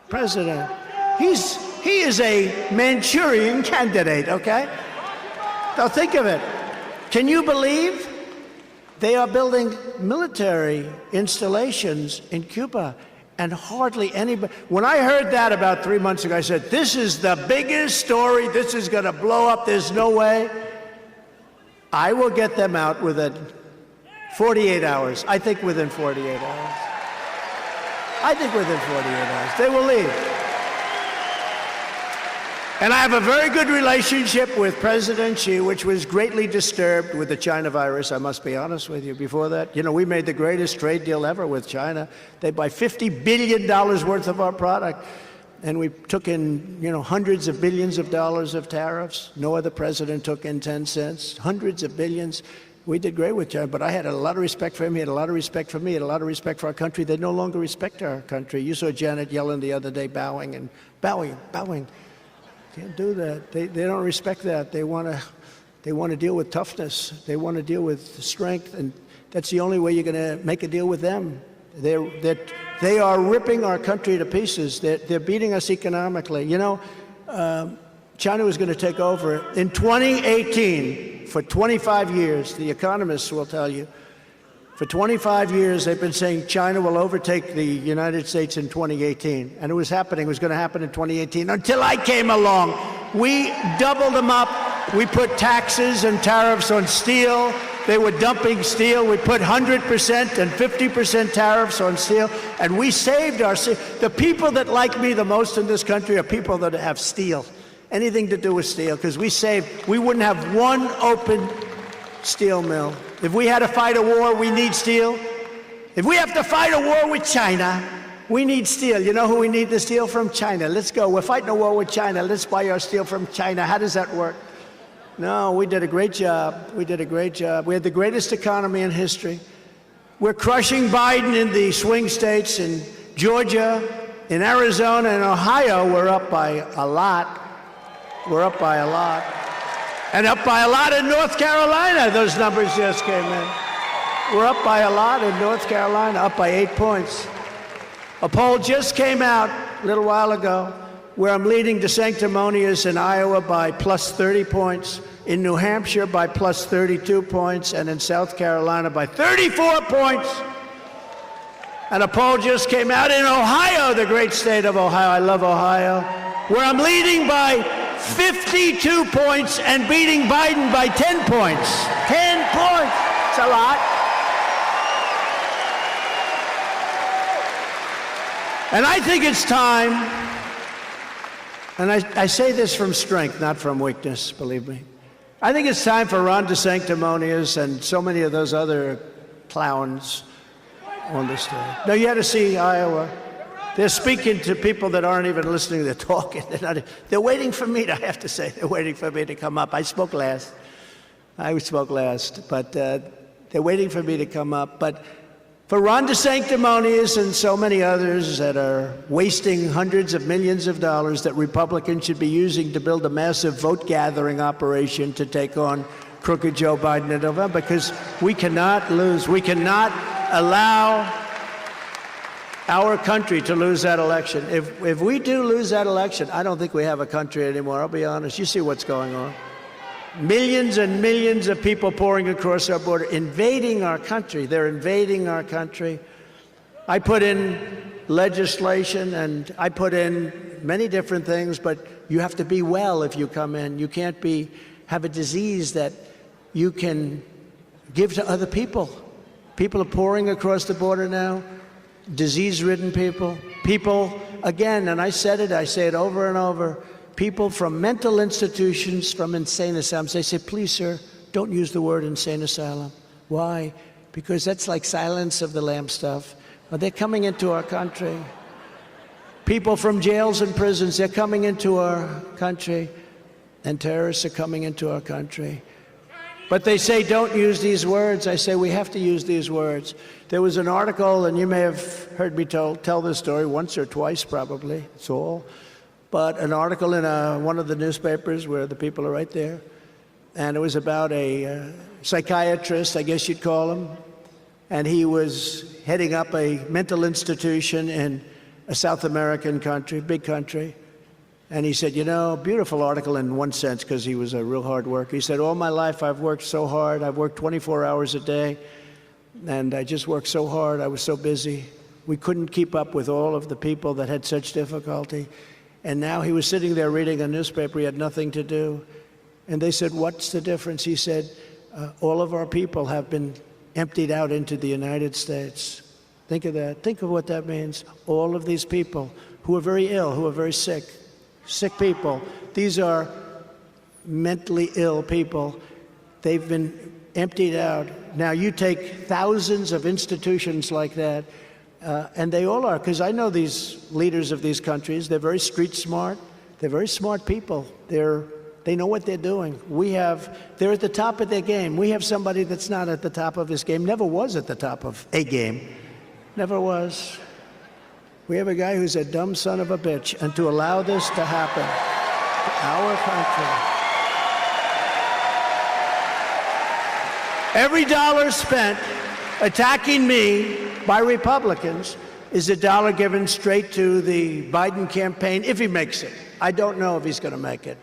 president. He is a Manchurian candidate, okay? Now think of it. Can you believe they are building military installations in Cuba? And hardly anybody. When I heard that about 3 months ago, I said, this is the biggest story. This is going to blow up. There's no way. I will get them out within 48 hours. I think within 48 hours. They will leave. And I have a very good relationship with President Xi, which was greatly disturbed with the China virus, I must be honest with you. Before that, you know, we made the greatest trade deal ever with China. They buy $50 billion worth of our product. And we took in, you know, hundreds of billions of dollars of tariffs. No other president took in 10 cents, hundreds of billions. We did great with China, but I had a lot of respect for him. He had a lot of respect for me. He had a lot of respect for our country. They no longer respect our country. You saw Janet Yellen the other day bowing. Can't do that. They don't respect that. They want to deal with toughness. They want to deal with strength, and that's the only way you're going to make a deal with them. They are ripping our country to pieces. They're beating us economically. You know, China was going to take over in 2018 for 25 years. The economists will tell you. For 25 years, they've been saying China will overtake the United States in 2018. And it was happening. It was going to happen in 2018 until I came along. We doubled them up. We put taxes and tariffs on steel. They were dumping steel. We put 100% and 50% tariffs on steel, and we saved our steel. The people that like me the most in this country are people that have steel, anything to do with steel, because we wouldn't have one open steel mill. If we had to fight a war, we need steel. If we have to fight a war with China, we need steel. You know who we need the steel from? China. Let's go. We're fighting a war with China. Let's buy our steel from China. How does that work? No, we did a great job. We did a great job. We had the greatest economy in history. We're crushing Biden in the swing states. In Georgia, in Arizona, and Ohio, we're up by a lot. We're up by a lot. And up by a lot in North Carolina. Those numbers just came in. We're up by a lot in North Carolina, up by 8 points. A poll just came out a little while ago where I'm leading DeSanctimonious in Iowa by plus 30 points, in New Hampshire by plus 32 points, and in South Carolina by 34 points. And a poll just came out in Ohio, the great state of Ohio. I love Ohio, where I'm leading by 52 points and beating Biden by 10 points. 10 points. It's a lot. And I think it's time, and I say this from strength, not from weakness, believe me. I think it's time for Ron DeSanctimonious and so many of those other clowns on the stage. Now, you had to see Iowa. They're speaking to people that aren't even listening. They're talking. They're waiting for me, I have to say. They're waiting for me to come up. I spoke last, but they're waiting for me to come up. But for Ron DeSanctimonious and so many others that are wasting hundreds of millions of dollars that Republicans should be using to build a massive vote-gathering operation to take on crooked Joe Biden in November, because we cannot lose. We cannot allow our country to lose that election. If we do lose that election, I don't think we have a country anymore. I'll be honest. You see what's going on. Millions and millions of people pouring across our border, invading our country. They're invading our country. I put in legislation and I put in many different things, but you have to be well if you come in. You can't have a disease that you can give to other people. People are pouring across the border now, disease-ridden people. People, again, and I say it over and over, people from mental institutions, from insane asylums, they say, please, sir, don't use the word insane asylum. Why? Because that's like Silence of the Lambs stuff. But they're coming into our country. People from jails and prisons, they're coming into our country. And terrorists are coming into our country. But they say, don't use these words. I say, we have to use these words. There was an article, and you may have heard me tell this story once or twice, probably. It's all. But an article in one of the newspapers where the people are right there, and it was about a psychiatrist, I guess you'd call him, and he was heading up a mental institution in a South American country, big country, and he said, you know, beautiful article in one sense, because he was a real hard worker. He said, all my life I've worked so hard. I've worked 24 hours a day, and I just worked so hard. I was so busy. We couldn't keep up with all of the people that had such difficulty. And now he was sitting there reading a newspaper. He had nothing to do. And they said, what's the difference? He said, all of our people have been emptied out into the United States. Think of that. Think of what that means. All of these people who are very ill, who are very sick people. These are mentally ill people. They've been emptied out. Now you take thousands of institutions like that, and they all are, because I know these leaders of these countries. They're very street smart. They're very smart people. They know what they're doing. They're at the top of their game. We have somebody that's not at the top of his game, never was at the top of a game, never was. We have a guy who's a dumb son of a bitch, and to allow this to happen to our country. Every dollar spent attacking me by Republicans is a dollar given straight to the Biden campaign, if he makes it. I don't know if he's going to make it.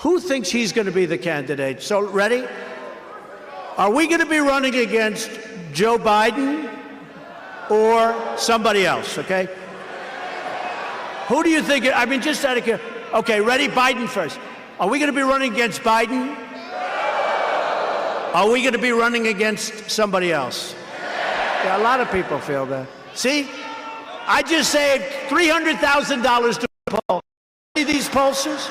Who thinks he's going to be the candidate? So, ready? Are we going to be running against Joe Biden or somebody else, okay? Who do you think? I mean, just out of curiosity. Okay, ready? Biden first. Are we going to be running against Biden? Are we going to be running against somebody else? Yeah, a lot of people feel that. See, I just saved $300,000 to poll. See these pollsters?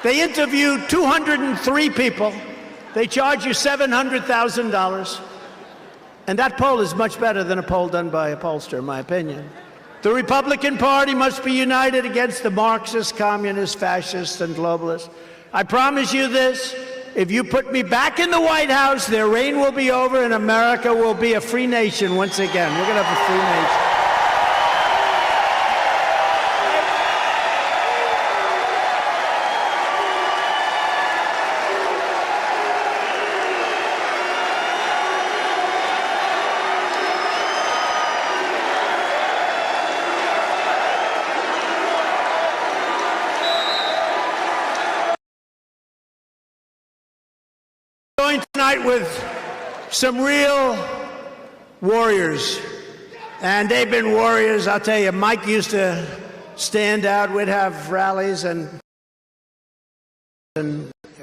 They interviewed 203 people. They charge you $700,000. And that poll is much better than a poll done by a pollster, in my opinion. The Republican Party must be united against the Marxists, communists, fascists, and globalists. I promise you this. If you put me back in the White House, their reign will be over and America will be a free nation once again. We're going to have a free nation. Tonight with some real warriors, and they've been warriors. I'll tell you, Mike used to stand out. We'd have rallies, and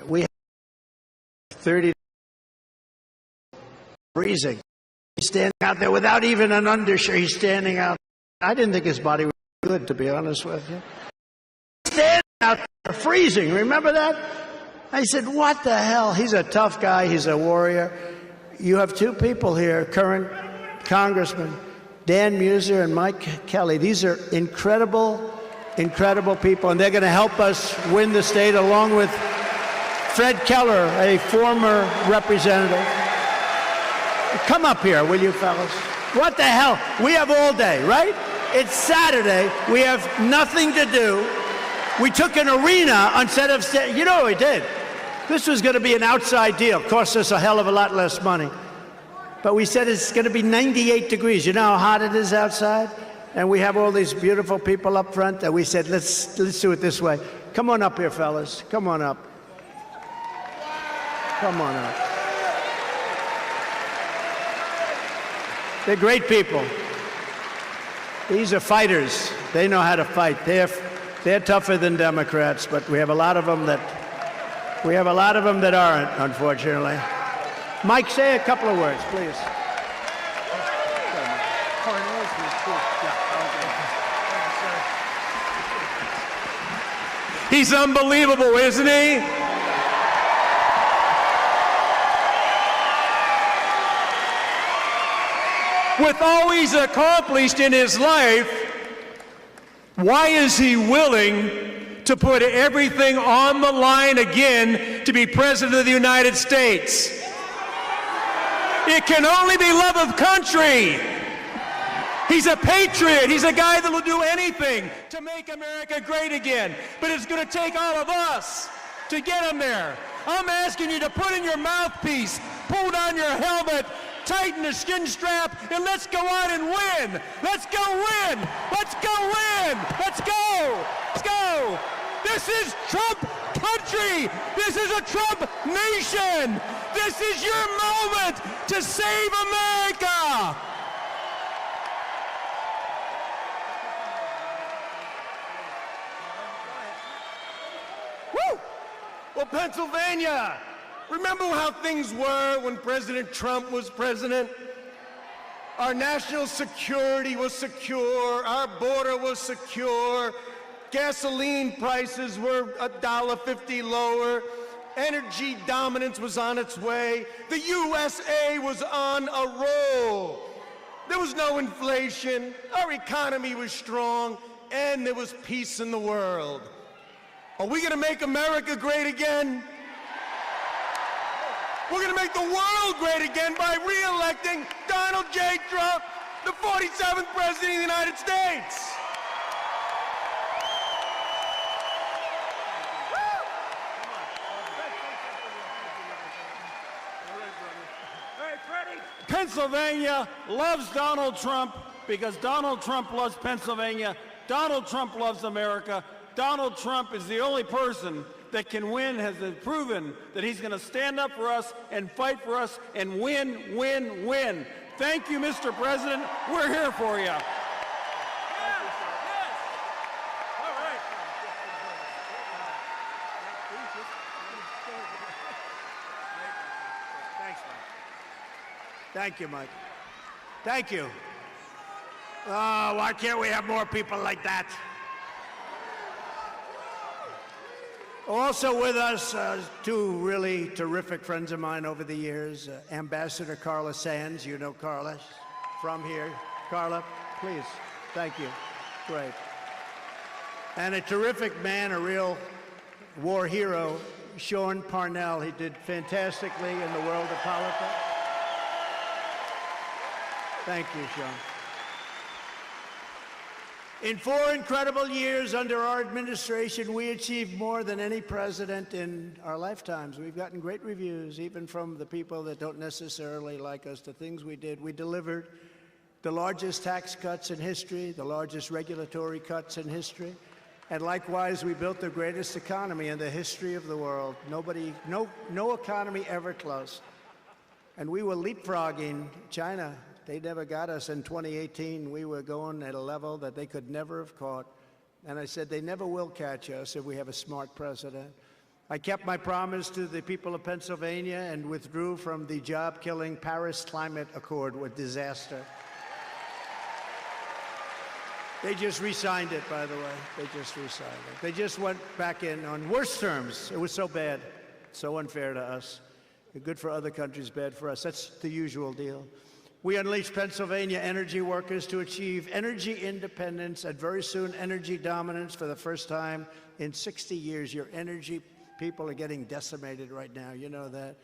we had 30 freezing. He's standing out there without even an undershirt. He's standing out. I didn't think his body was good, to be honest with you. Standing out there freezing. Remember that? I said, what the hell? He's a tough guy. He's a warrior. You have two people here, current congressmen, Dan Muser and Mike Kelly. These are incredible, incredible people, and they're going to help us win the state, along with Fred Keller, a former representative. Come up here, will you, fellas? What the hell? We have all day, right? It's Saturday. We have nothing to do. We took an arena instead of, you know what we did? This was going to be an outside deal. Cost us a hell of a lot less money. But we said it's going to be 98 degrees. You know how hot it is outside? And we have all these beautiful people up front. And we said, let's do it this way. Come on up here, fellas. Come on up. Come on up. They're great people. These are fighters. They know how to fight. They're tougher than Democrats, but we have a lot of them that aren't, unfortunately. Mike, say a couple of words, please. He's unbelievable, isn't he? With all he's accomplished in his life, why is he willing to put everything on the line again to be President of the United States? It can only be love of country. He's a patriot. He's a guy that will do anything to make America great again. But it's going to take all of us to get him there. I'm asking you to put in your mouthpiece, pull down your helmet, tighten the skin strap, and let's go out and win. Let's go win. Let's go win. Let's go. Let's go. This is Trump country. This is a Trump nation. This is your moment to save America. Woo! Well, Pennsylvania, remember how things were when President Trump was president? Our national security was secure. Our border was secure. Gasoline prices were $1.50 lower. Energy dominance was on its way. The USA was on a roll. There was no inflation. Our economy was strong. And there was peace in the world. Are we going to make America great again? We're going to make the world great again by re-electing Donald J. Trump, the 47th President of the United States. Pennsylvania loves Donald Trump because Donald Trump loves Pennsylvania. Donald Trump loves America. Donald Trump is the only person that can win, has proven that he's going to stand up for us and fight for us and win, win, win. Thank you, Mr. President. We're here for you. Thanks, Mike. Thank you, Mike. Thank you. Oh, why can't we have more people like that? Also with us, two really terrific friends of mine over the years, Ambassador Carla Sands. You know Carla from here. Carla, please. Thank you. Great. And a terrific man, a real war hero, Sean Parnell. He did fantastically in the world of politics. Thank you, Sean. In 4 incredible years under our administration, we achieved more than any president in our lifetimes. We've gotten great reviews, even from the people that don't necessarily like us, the things we did. We delivered the largest tax cuts in history, the largest regulatory cuts in history, and likewise, we built the greatest economy in the history of the world. No economy ever close. And we were leapfrogging China. They never got us in 2018. We were going at a level that they could never have caught. And I said, they never will catch us if we have a smart president. I kept my promise to the people of Pennsylvania and withdrew from the job-killing Paris Climate Accord with disaster. They just re-signed it, by the way. They just re-signed it. They just went back in on worse terms. It was so bad, so unfair to us. Good for other countries, bad for us. That's the usual deal. We unleashed Pennsylvania energy workers to achieve energy independence and very soon energy dominance for the first time in 60 years. Your energy people are getting decimated right now. You know that.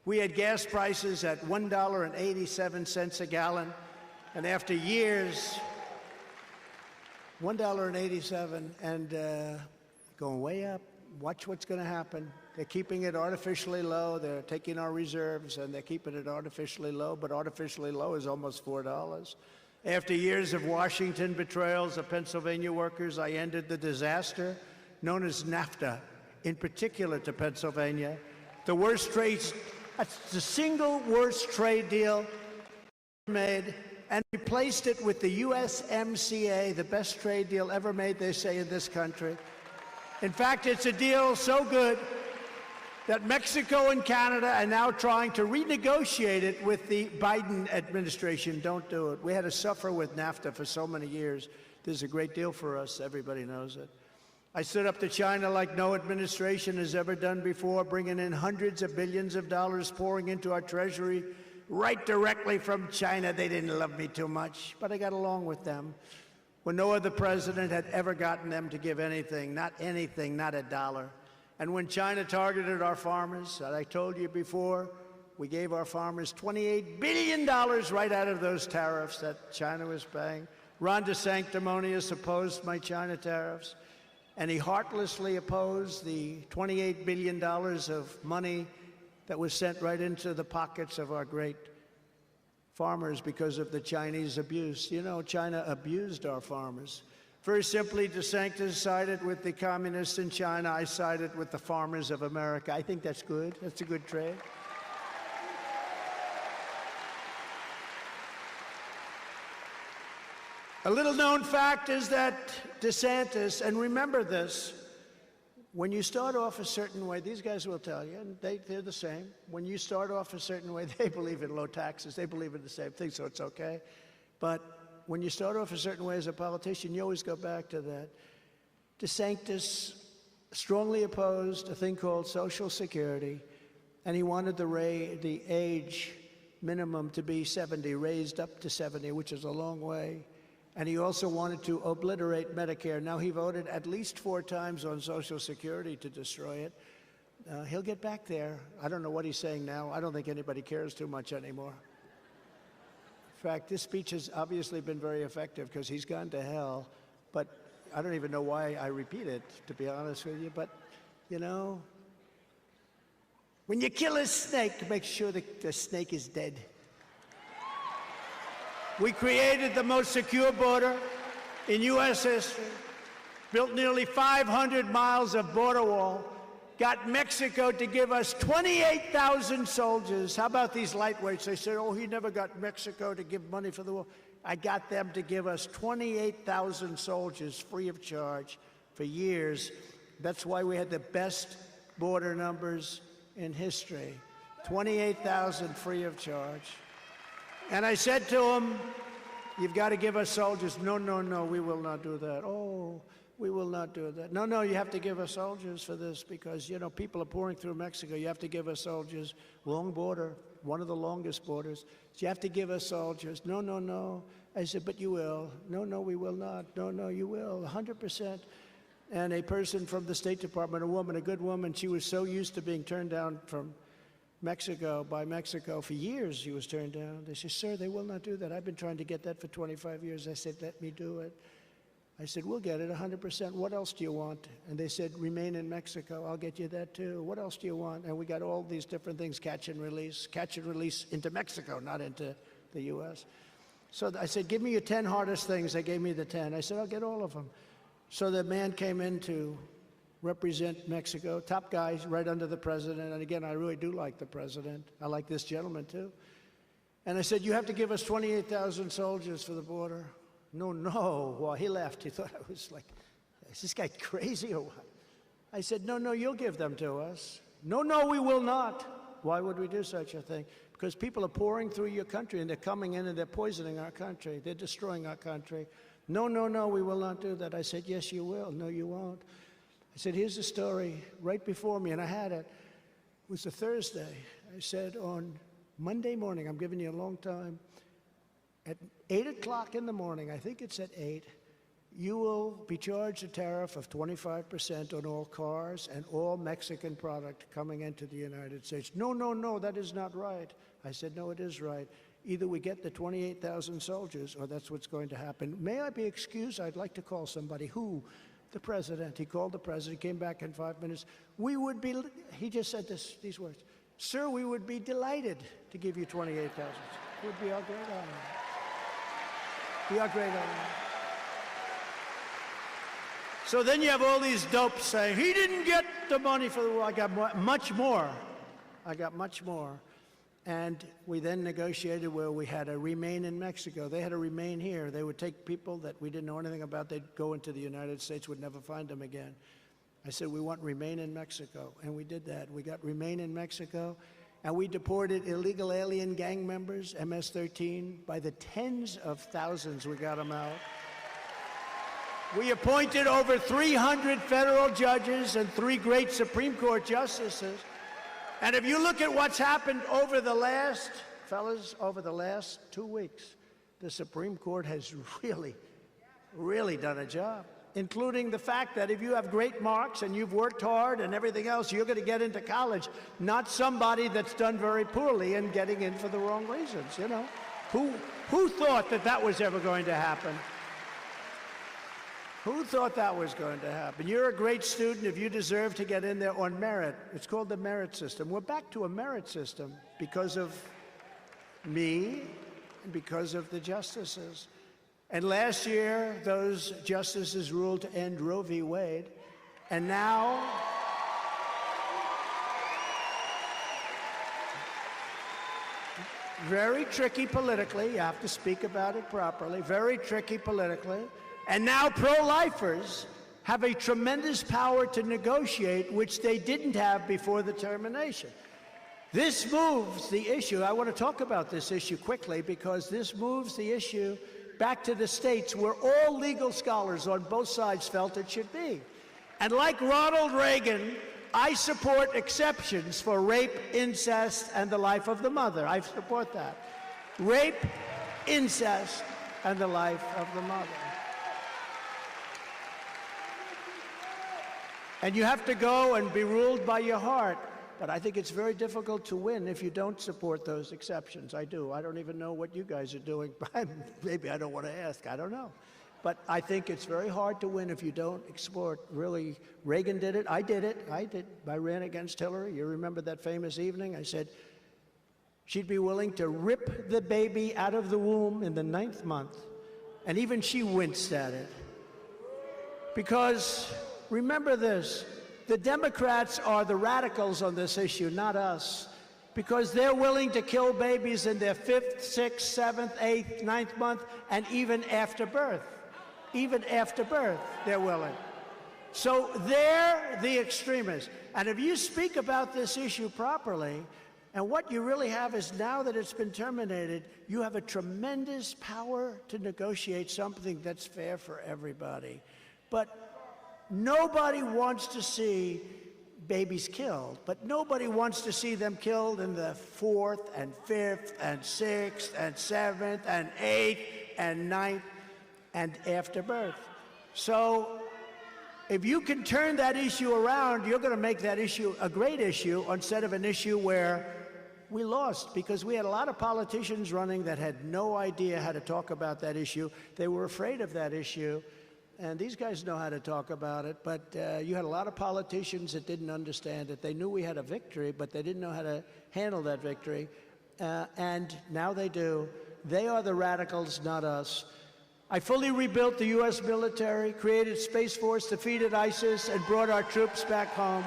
We had gas prices at $1.87 a gallon, and after years, $1.87 and going way up. Watch what's going to happen. They're keeping it artificially low. They're taking our reserves and they're keeping it artificially low, but artificially low is almost $4. After years of Washington betrayals of Pennsylvania workers, I ended the disaster known as NAFTA, in particular to Pennsylvania. The worst trade, that's the single worst trade deal made, and replaced it with the USMCA, the best trade deal ever made, they say, in this country. In fact, it's a deal so good that Mexico and Canada are now trying to renegotiate it with the Biden administration. Don't do it. We had to suffer with NAFTA for so many years. This is a great deal for us. Everybody knows it. I stood up to China like no administration has ever done before, bringing in hundreds of billions of dollars pouring into our treasury right directly from China. They didn't love me too much, but I got along with them when no other president had ever gotten them to give anything, not a dollar. And when China targeted our farmers, as I told you before, we gave our farmers $28 billion right out of those tariffs that China was paying. Ron DeSanctimonious opposed my China tariffs, and he heartlessly opposed the $28 billion of money that was sent right into the pockets of our great farmers because of the Chinese abuse. You know, China abused our farmers. Very simply, DeSantis sided with the communists in China. I sided with the farmers of America. I think that's good. That's a good trade. A little known fact is that DeSantis, and remember this, when you start off a certain way, these guys will tell you, and they're the same. When you start off a certain way, they believe in low taxes. They believe in the same thing, so it's okay. But when you start off a certain way as a politician, you always go back to that. DeSantis strongly opposed a thing called Social Security, and he wanted the age minimum to be 70, raised up to 70, which is a long way. And he also wanted to obliterate Medicare. Now, he voted at least 4 times on Social Security to destroy it. He'll get back there. I don't know what he's saying now. I don't think anybody cares too much anymore. In fact, this speech has obviously been very effective because he's gone to hell. But I don't even know why I repeat it, to be honest with you. But, you know, when you kill a snake, make sure the snake is dead. We created the most secure border in U.S. history, built nearly 500 miles of border wall, got Mexico to give us 28,000 soldiers. How about these lightweights? They said, oh, he never got Mexico to give money for the war. I got them to give us 28,000 soldiers free of charge for years. That's why we had the best border numbers in history. 28,000 free of charge. And I said to him, you've got to give us soldiers. No, no, no, we will not do that. Oh, we will not do that. No, no, you have to give us soldiers for this because, you know, people are pouring through Mexico. You have to give us soldiers. Long border, one of the longest borders. So you have to give us soldiers. No, no, no. I said, but you will. No, no, we will not. No, no, you will. 100%. And a person from the State Department, a woman, a good woman, she was so used to being turned down from Mexico, by Mexico. For years she was turned down. They said, sir, they will not do that. I've been trying to get that for 25 years. I said, let me do it. I said, we'll get it 100%. What else do you want? And they said, remain in Mexico. I'll get you that too. What else do you want? And we got all these different things, catch and release into Mexico, not into the U.S. So I said, give me your 10 hardest things. They gave me the 10. I said, I'll get all of them. So the man came in to represent Mexico, top guys right under the president. And again, I really do like the president. I like this gentleman too. And I said, you have to give us 28,000 soldiers for the border. No, no. Well, he laughed. He thought I was like, is this guy crazy or what? I said, no, no, you'll give them to us. No, no, we will not. Why would we do such a thing? Because people are pouring through your country and they're coming in and they're poisoning our country. They're destroying our country. No, no, no, we will not do that. I said, yes, you will. No, you won't. I said, here's the story right before me, and I had it. It was a Thursday. I said, on Monday morning, I'm giving you a long time, at 8 o'clock in the morning, I think it's at 8, you will be charged a tariff of 25% on all cars and all Mexican product coming into the United States. No, no, no, that is not right. I said, no, it is right. Either we get the 28,000 soldiers or that's what's going to happen. May I be excused? I'd like to call somebody. Who? The president. He called the president, came back in 5 minutes. We would be, he just said these words, sir, we would be delighted to give you 28,000. It would be our great honor. Be our great honor. So then you have all these dopes saying, he didn't get the money for the war. I got much more. I got much more. And we then negotiated where we had to remain in Mexico. They had to remain here. They would take people that we didn't know anything about. They'd go into the United States, would never find them again. I said, we want remain in Mexico. And we did that. We got remain in Mexico. And we deported illegal alien gang members, MS-13, by the tens of thousands. We got them out. We appointed over 300 federal judges and 3 great Supreme Court justices. And if you look at what's happened over the last, fellas, over the last 2 weeks, the Supreme Court has really, really done a job, including the fact that if you have great marks and you've worked hard and everything else, you're going to get into college, not somebody that's done very poorly and getting in for the wrong reasons, you know. Who thought that that was ever going to happen? Who thought that was going to happen? You're a great student if you deserve to get in there on merit. It's called the merit system. We're back to a merit system because of me and because of the justices. And last year, those justices ruled to end Roe v. Wade. And now, very tricky politically, you have to speak about it properly, very tricky politically. And now pro-lifers have a tremendous power to negotiate, which they didn't have before the termination. This moves the issue. I want to talk about this issue quickly because this moves the issue back to the states where all legal scholars on both sides felt it should be. And like Ronald Reagan, I support exceptions for rape, incest, and the life of the mother. I support that. Rape, incest, and the life of the mother. And you have to go and be ruled by your heart. But I think it's very difficult to win if you don't support those exceptions. I do. I don't even know what you guys are doing. Maybe I don't want to ask. I don't know. But I think it's very hard to win if you don't export. Really, Reagan did it. I did it. I ran against Hillary. You remember that famous evening? I said she'd be willing to rip the baby out of the womb in the 9th month. And even she winced at it. Because remember this, the Democrats are the radicals on this issue, not us, because they're willing to kill babies in their 5th, 6th, 7th, 8th, 9th month, and even after birth. Even after birth, they're willing. So they're the extremists. And if you speak about this issue properly, and what you really have is, now that it's been terminated, you have a tremendous power to negotiate something that's fair for everybody. But nobody wants to see babies killed, but nobody wants to see them killed in the 4th and 5th and 6th and 7th and 8th and 9th and after birth. So if you can turn that issue around, you're going to make that issue a great issue instead of an issue where we lost, because we had a lot of politicians running that had no idea how to talk about that issue. They were afraid of that issue. And these guys know how to talk about it, but you had a lot of politicians that didn't understand it. They knew we had a victory, but they didn't know how to handle that victory. And now they do. They are the radicals, not us. I fully rebuilt the U.S. military, created Space Force, defeated ISIS, and brought our troops back home.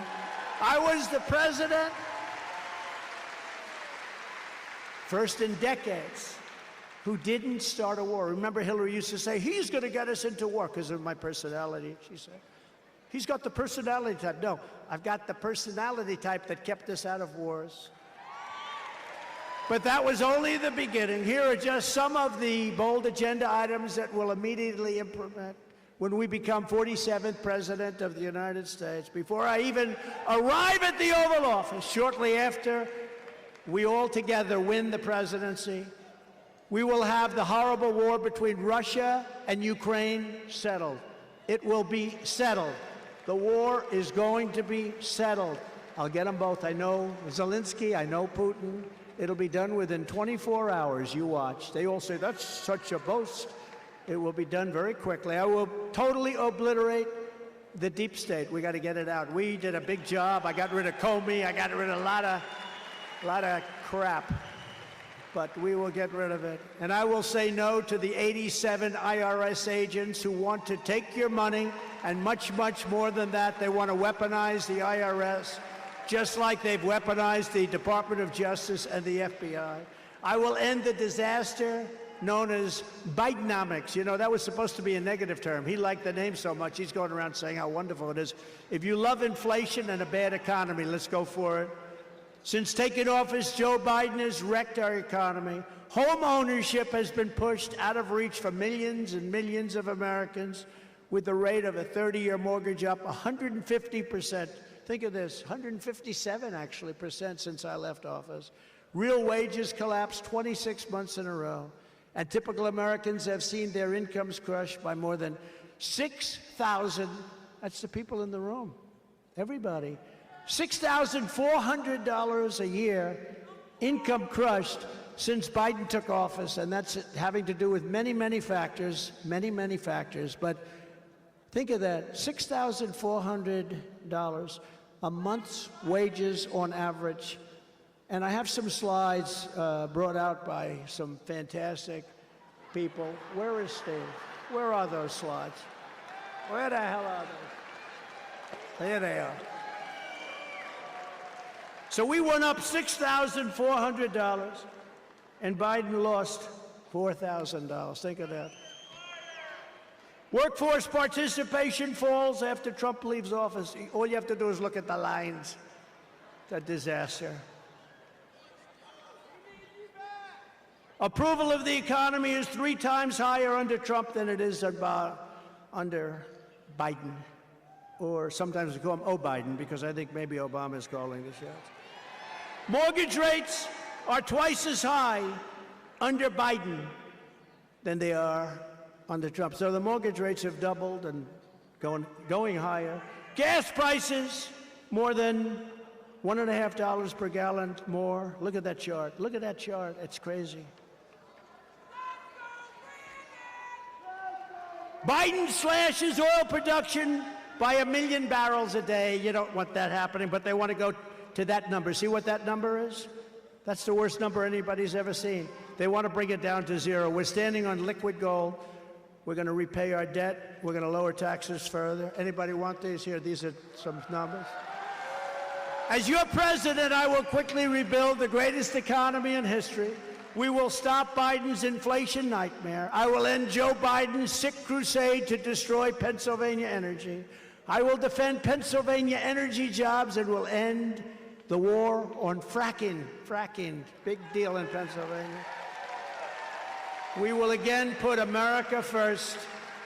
I was the president, first in decades, who didn't start a war. Remember, Hillary used to say, he's going to get us into war because of my personality, she said. He's got the personality type. No, I've got the personality type that kept us out of wars. But that was only the beginning. Here are just some of the bold agenda items that we'll immediately implement when we become 47th President of the United States. Before I even arrive at the Oval Office, shortly after we all together win the presidency, we will have the horrible war between Russia and Ukraine settled. It will be settled. The war is going to be settled. I'll get them both. I know Zelensky, I know Putin. It'll be done within 24 hours, you watch. They all say, that's such a boast. It will be done very quickly. I will totally obliterate the deep state. We got to get it out. We did a big job. I got rid of Comey. I got rid of a lot of crap. But we will get rid of it. And I will say no to the 87 IRS agents who want to take your money, and much, much more than that. They want to weaponize the IRS, just like they've weaponized the Department of Justice and the FBI. I will end the disaster known as Bidenomics. You know, that was supposed to be a negative term. He liked the name so much, he's going around saying how wonderful it is. If you love inflation and a bad economy, let's go for it. Since taking office, Joe Biden has wrecked our economy. Home ownership has been pushed out of reach for millions and millions of Americans, with the rate of a 30-year mortgage up 150%. Think of this, 157 actually % since I left office. Real wages collapsed 26 months in a row. And typical Americans have seen their incomes crushed by more than 6,000, that's the people in the room, everybody, $6,400 a year, income crushed since Biden took office. And that's having to do with many, many factors, many factors. But think of that, $6,400 a month's wages on average. And I have some slides brought out by some fantastic people. Where is Steve? Where are those slides? Where the hell are they? There they are. So we went up $6,400, and Biden lost $4,000. Think of that. Workforce participation falls after Trump leaves office. All you have to do is look at the lines. It's a disaster. Approval of the economy is 3 times higher under Trump than it is under Biden. Or sometimes we call him O-Biden, because I think maybe Obama is calling the shots. Mortgage rates are twice as high under Biden than they are under Trump. So the mortgage rates have doubled and going higher. Gas prices more than $1.50 per gallon more. Look at that chart. Look at that chart. It's crazy. Biden slashes oil production by 1 million barrels a day. You don't want that happening, but they want to go to that number. See what that number is? That's the worst number anybody's ever seen. They want to bring it down to 0. We're standing on liquid gold. We're going to repay our debt. We're going to lower taxes further. Anybody want these? Here, these are some numbers. As your president, I will quickly rebuild the greatest economy in history. We will stop Biden's inflation nightmare. I will end Joe Biden's sick crusade to destroy Pennsylvania energy. I will defend Pennsylvania energy jobs and will end the war on fracking. Fracking, big deal in Pennsylvania. We will again put America first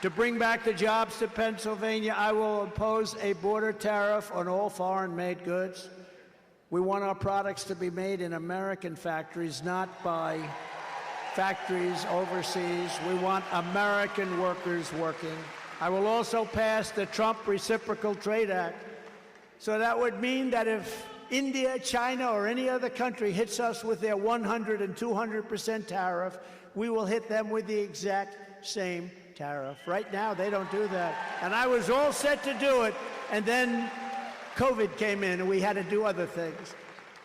to bring back the jobs to Pennsylvania. I will impose a border tariff on all foreign-made goods. We want our products to be made in American factories, not by factories overseas. We want American workers working. I will also pass the Trump Reciprocal Trade Act. So that would mean that if India, China, or any other country hits us with their 100 and 200% tariff, we will hit them with the exact same tariff. Right now, they don't do that. And I was all set to do it, and then COVID came in, and we had to do other things.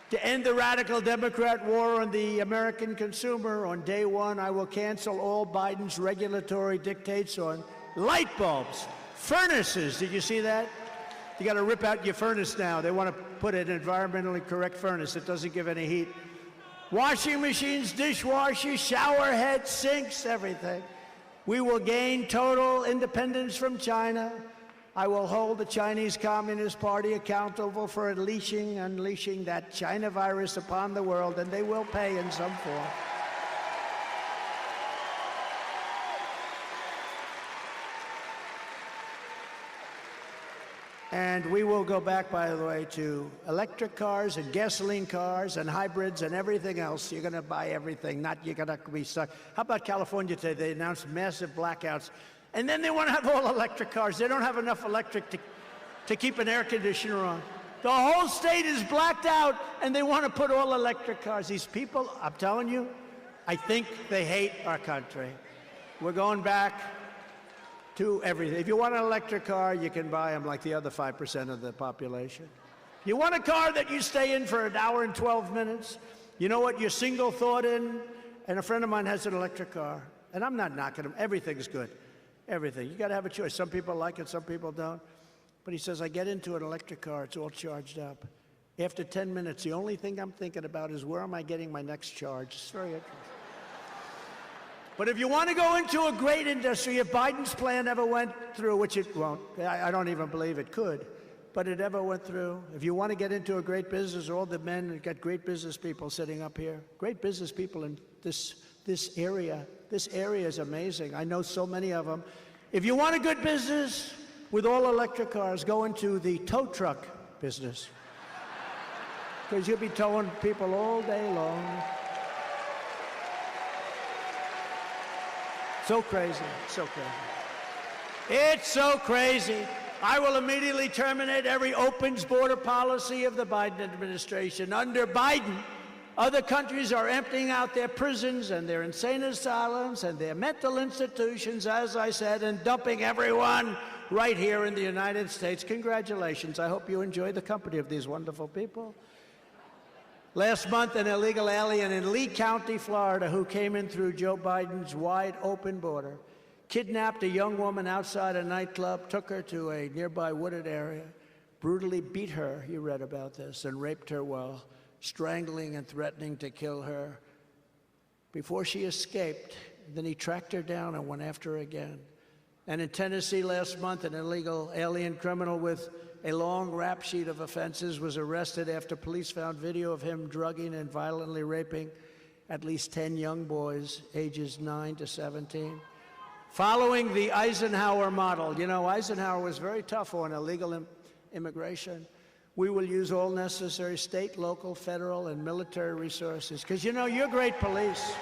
To end the radical Democrat war on the American consumer, on day one, I will cancel all Biden's regulatory dictates on light bulbs, furnaces. Did you see that? You got to rip out your furnace now. They want to put an environmentally correct furnace that doesn't give any heat. Washing machines, dishwashers, shower heads, sinks, everything. We will gain total independence from China. I will hold the Chinese Communist Party accountable for unleashing that China virus upon the world, and they will pay in some form. And we will go back, by the way, to electric cars and gasoline cars and hybrids and everything else. You're going to buy everything, not you're going to be stuck. How about California today? They announced massive blackouts. And then they want to have all electric cars. They don't have enough electric to keep an air conditioner on. The whole state is blacked out, and they want to put all electric cars. These people, I'm telling you, I think they hate our country. We're going back to everything. If you want an electric car, you can buy them like the other 5% of the population. You want a car that you stay in for 1 hour and 12 minutes? You know what? You're single thought in, and a friend of mine has an electric car, and I'm not knocking him. Everything's good. Everything. You got to have a choice. Some people like it, some people don't. But he says, I get into an electric car, it's all charged up. After 10 minutes, the only thing I'm thinking about is where am I getting my next charge? It's very interesting. But if you want to go into a great industry, if Biden's plan ever went through, which it won't, I don't even believe it could, but it ever went through, if you want to get into a great business, all the men, you've got great business people sitting up here, great business people in this area. This area is amazing. I know so many of them. If you want a good business with all electric cars, go into the tow truck business. Because you'll be towing people all day long. So crazy, so crazy. It's so crazy. I will immediately terminate every open border policy of the Biden administration. Under Biden, other countries are emptying out their prisons and their insane asylums and their mental institutions, as I said, and dumping everyone right here in the United States. Congratulations. I hope you enjoy the company of these wonderful people. Last month, an illegal alien in Lee County, Florida, who came in through Joe Biden's wide open border, kidnapped a young woman outside a nightclub, took her to a nearby wooded area, brutally beat her, you read about this, and raped her while strangling and threatening to kill her. Before she escaped, then he tracked her down and went after her again. And in Tennessee last month, an illegal alien criminal with a long rap sheet of offenses was arrested after police found video of him drugging and violently raping at least 10 young boys, ages 9 to 17. Following the Eisenhower model, you know, Eisenhower was very tough on illegal immigration. We will use all necessary state, local, federal, and military resources. Because, you know, you're great police.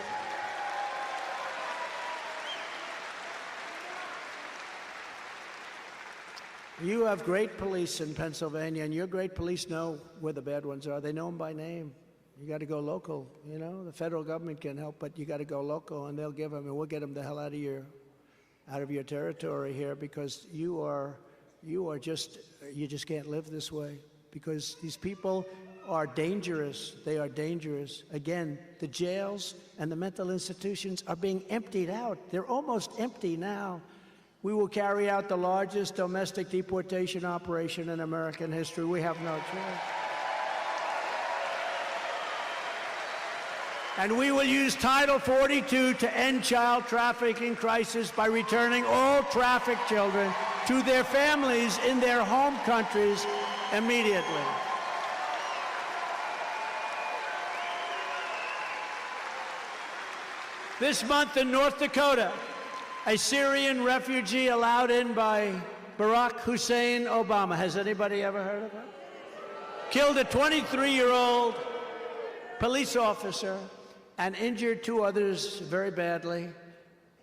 You have great police in Pennsylvania, and your great police know where the bad ones are. They know them by name. You got to go local, you know. The federal government can help, but you got to go local, and they'll give them, and we'll get them the hell out of your territory here, because you just can't live this way, because these people are dangerous. They are dangerous. Again, the jails and the mental institutions are being emptied out. They're almost empty now. We will carry out the largest domestic deportation operation in American history. We have no choice. And we will use Title 42 to end child trafficking crisis by returning all trafficked children to their families in their home countries immediately. This month in North Dakota, a Syrian refugee allowed in by Barack Hussein Obama. Has anybody ever heard of him? Killed a 23-year-old police officer and injured 2 others very badly,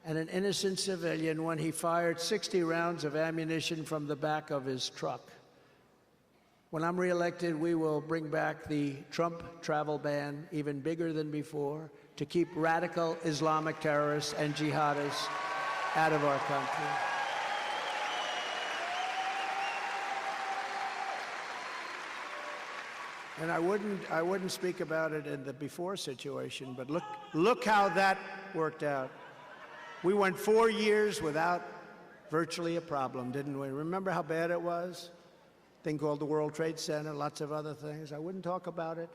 and an innocent civilian when he fired 60 rounds of ammunition from the back of his truck. When I'm reelected, we will bring back the Trump travel ban, even bigger than before, to keep radical Islamic terrorists and jihadists out of our country. And I wouldn't speak about it in the before situation, but look how that worked out. We went 4 years without virtually a problem, didn't we? Remember how bad it was? Thing called the World Trade Center, lots of other things. I wouldn't talk about it,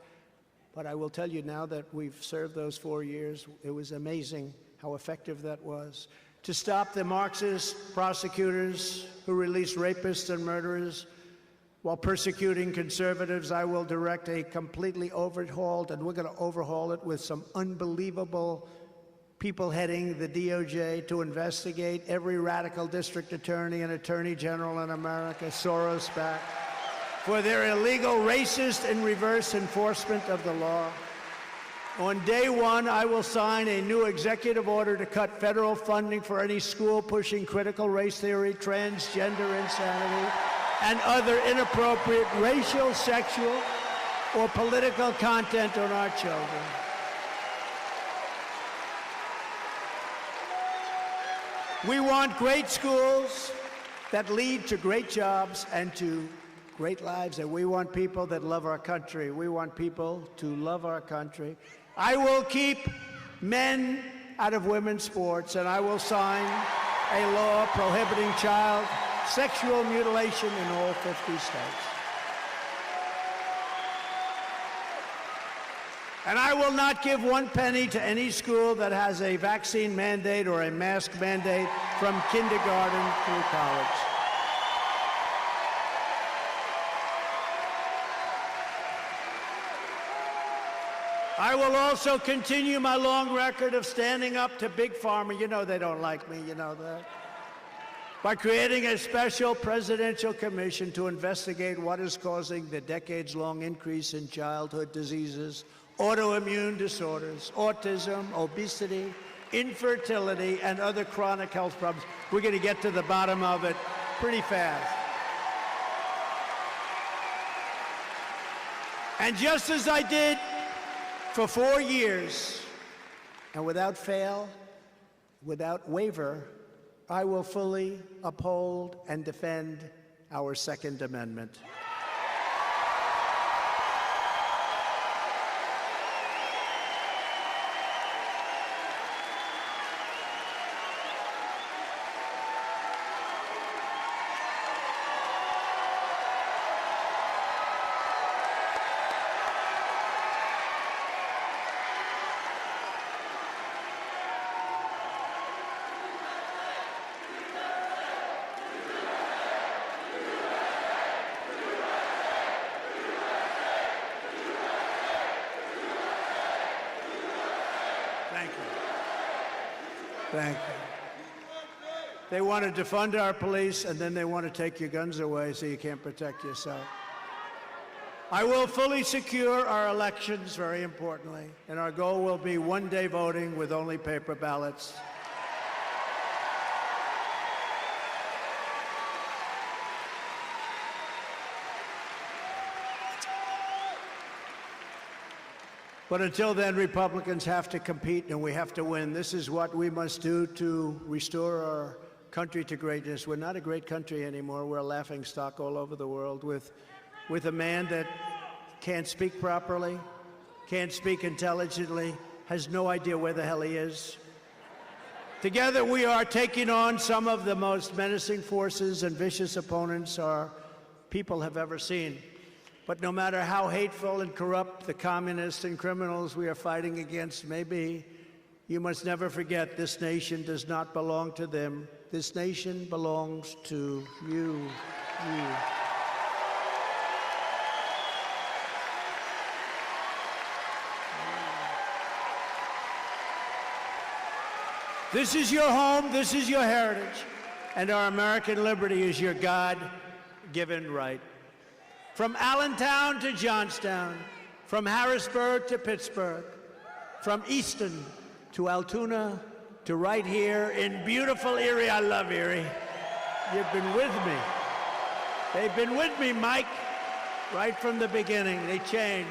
but I will tell you now that we've served those 4 years. It was amazing how effective that was. To stop the Marxist prosecutors who release rapists and murderers while persecuting conservatives, I will direct a completely overhauled, and we're going to overhaul it with some unbelievable people heading the DOJ to investigate every radical district attorney and attorney general in America, Soros back, for their illegal, racist, and reverse enforcement of the law. On day one, I will sign a new executive order to cut federal funding for any school pushing critical race theory, transgender insanity, and other inappropriate racial, sexual, or political content on our children. We want great schools that lead to great jobs and to great lives, and we want people that love our country. We want people to love our country. I will keep men out of women's sports, and I will sign a law prohibiting child sexual mutilation in all 50 states. And I will not give 1 penny to any school that has a vaccine mandate or a mask mandate from kindergarten through college. I will also continue my long record of standing up to Big Pharma. You know they don't like me, you know that. By creating a special presidential commission to investigate what is causing the decades-long increase in childhood diseases, autoimmune disorders, autism, obesity, infertility, and other chronic health problems. We're going to get to the bottom of it pretty fast. And just as I did for 4 years, and without fail, without waver, I will fully uphold and defend our Second Amendment. Thank you. They want to defund our police, and then they want to take your guns away so you can't protect yourself. I will fully secure our elections, very importantly, and our goal will be one-day voting with only paper ballots. But until then, Republicans have to compete and we have to win. This is what we must do to restore our country to greatness. We're not a great country anymore. We're a laughingstock all over the world with a man that can't speak properly, can't speak intelligently, has no idea where the hell he is. Together, we are taking on some of the most menacing forces and vicious opponents our people have ever seen. But no matter how hateful and corrupt the communists and criminals we are fighting against may be, you must never forget this nation does not belong to them. This nation belongs to you. This is your home, this is your heritage, and our American liberty is your God-given right. From Allentown to Johnstown, from Harrisburg to Pittsburgh, from Easton to Altoona to right here in beautiful Erie. I love Erie. You've been with me. They've been with me, Mike, right from the beginning. They changed.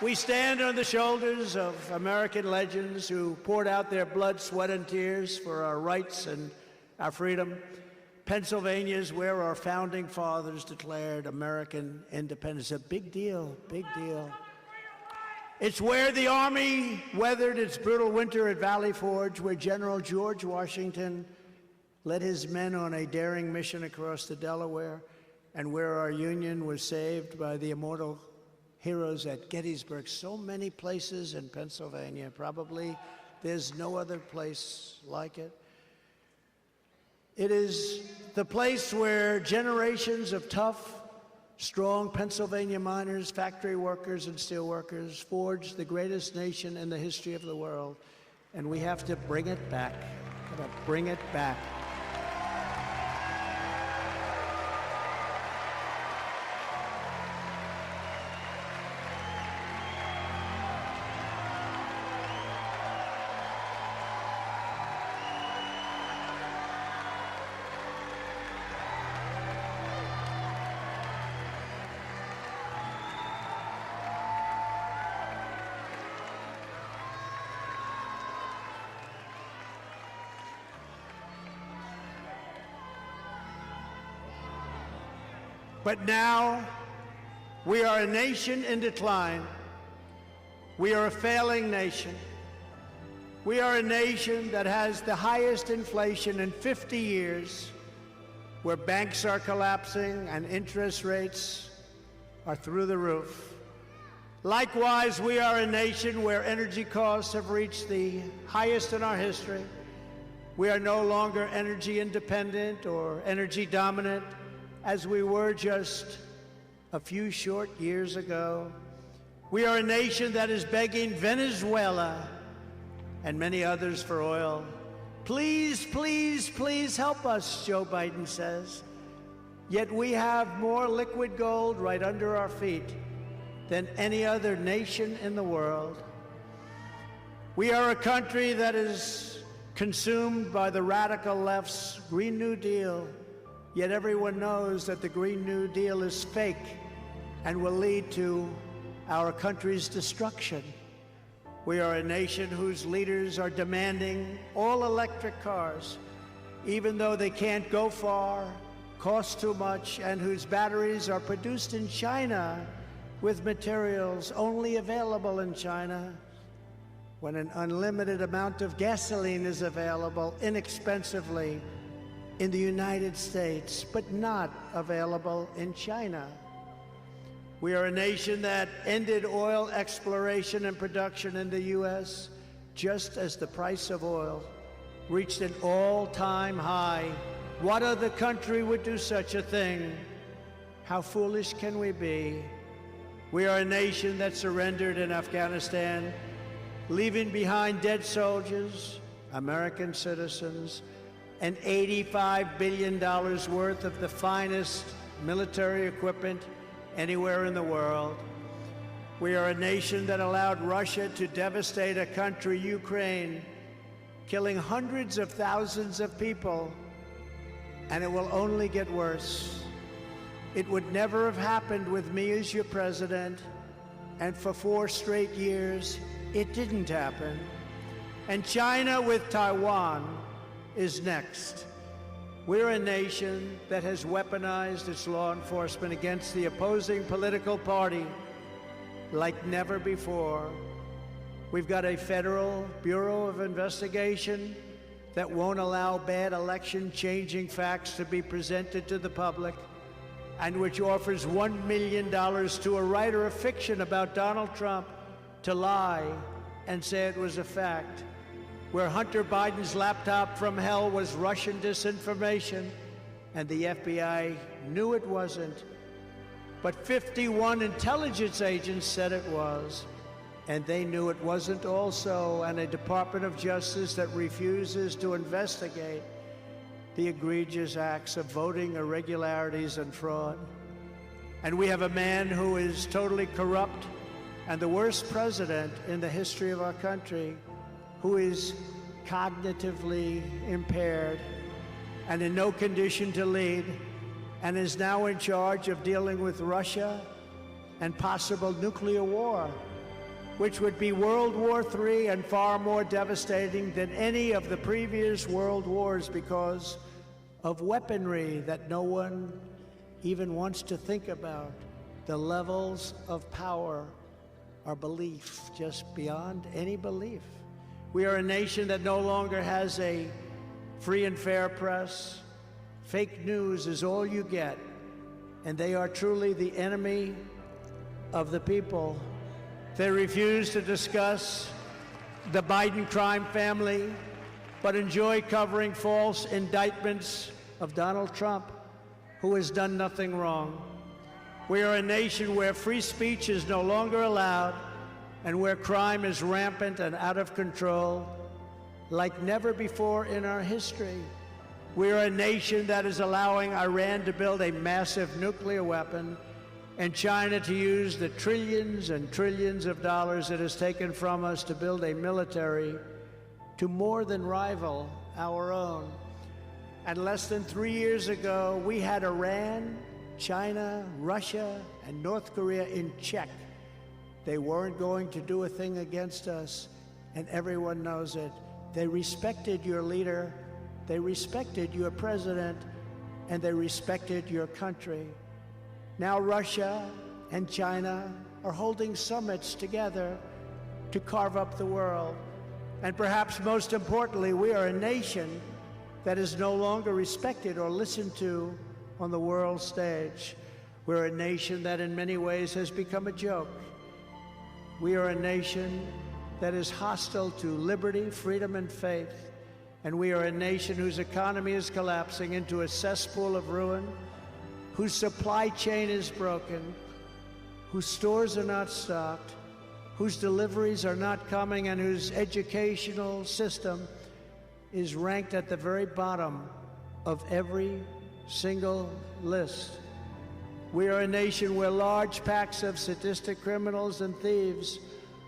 We stand on the shoulders of American legends who poured out their blood, sweat, and tears for our rights and our freedom. Pennsylvania is where our founding fathers declared American independence. A big deal, big deal. It's where the Army weathered its brutal winter at Valley Forge, where General George Washington led his men on a daring mission across the Delaware, and where our Union was saved by the immortal heroes at Gettysburg. So many places in Pennsylvania. Probably there's no other place like it. It is the place where generations of tough, strong Pennsylvania miners, factory workers, and steel workers forged the greatest nation in the history of the world. And we have to bring it back. Gotta bring it back. But now, we are a nation in decline. We are a failing nation. We are a nation that has the highest inflation in 50 years, where banks are collapsing and interest rates are through the roof. Likewise, we are a nation where energy costs have reached the highest in our history. We are no longer energy independent or energy dominant, as we were just a few short years ago. We are a nation that is begging Venezuela and many others for oil. Please, please, please help us, Joe Biden says. Yet we have more liquid gold right under our feet than any other nation in the world. We are a country that is consumed by the radical left's Green New Deal. Yet everyone knows that the Green New Deal is fake and will lead to our country's destruction. We are a nation whose leaders are demanding all electric cars, even though they can't go far, cost too much, and whose batteries are produced in China with materials only available in China, when an unlimited amount of gasoline is available inexpensively in the United States, but not available in China. We are a nation that ended oil exploration and production in the U.S. just as the price of oil reached an all-time high. What other country would do such a thing? How foolish can we be? We are a nation that surrendered in Afghanistan, leaving behind dead soldiers, American citizens, and $85 billion worth of the finest military equipment anywhere in the world. We are a nation that allowed Russia to devastate a country, Ukraine, killing hundreds of thousands of people, and it will only get worse. It would never have happened with me as your president, and for 4 straight years, it didn't happen. And China with Taiwan is next. We're a nation that has weaponized its law enforcement against the opposing political party like never before. We've got a federal Bureau of Investigation that won't allow bad election-changing facts to be presented to the public, and which offers $1 million to a writer of fiction about Donald Trump to lie and say it was a fact. where Hunter Biden's laptop from hell was Russian disinformation, and the FBI knew it wasn't, but 51 intelligence agents said it was, and they knew it wasn't also, and a Department of Justice that refuses to investigate the egregious acts of voting irregularities and fraud. And we have a man who is totally corrupt and the worst president in the history of our country, who is cognitively impaired and in no condition to lead, and is now in charge of dealing with Russia and possible nuclear war, which would be World War III and far more devastating than any of the previous world wars because of weaponry that no one even wants to think about. The levels of power are belief, just beyond any belief. We are a nation that no longer has a free and fair press. Fake news is all you get, and they are truly the enemy of the people. They refuse to discuss the Biden crime family, but enjoy covering false indictments of Donald Trump, who has done nothing wrong. We are a nation where free speech is no longer allowed and where crime is rampant and out of control like never before in our history. We are a nation that is allowing Iran to build a massive nuclear weapon and China to use the trillions and trillions of dollars it has taken from us to build a military to more than rival our own. And less than 3 years ago, we had Iran, China, Russia, and North Korea in check. They weren't going to do a thing against us, and everyone knows it. They respected your leader, they respected your president, and they respected your country. Now Russia and China are holding summits together to carve up the world. And perhaps most importantly, we are a nation that is no longer respected or listened to on the world stage. We're a nation that in many ways has become a joke. We are a nation that is hostile to liberty, freedom, and faith. And we are a nation whose economy is collapsing into a cesspool of ruin, whose supply chain is broken, whose stores are not stocked, whose deliveries are not coming, and whose educational system is ranked at the very bottom of every single list. We are a nation where large packs of sadistic criminals and thieves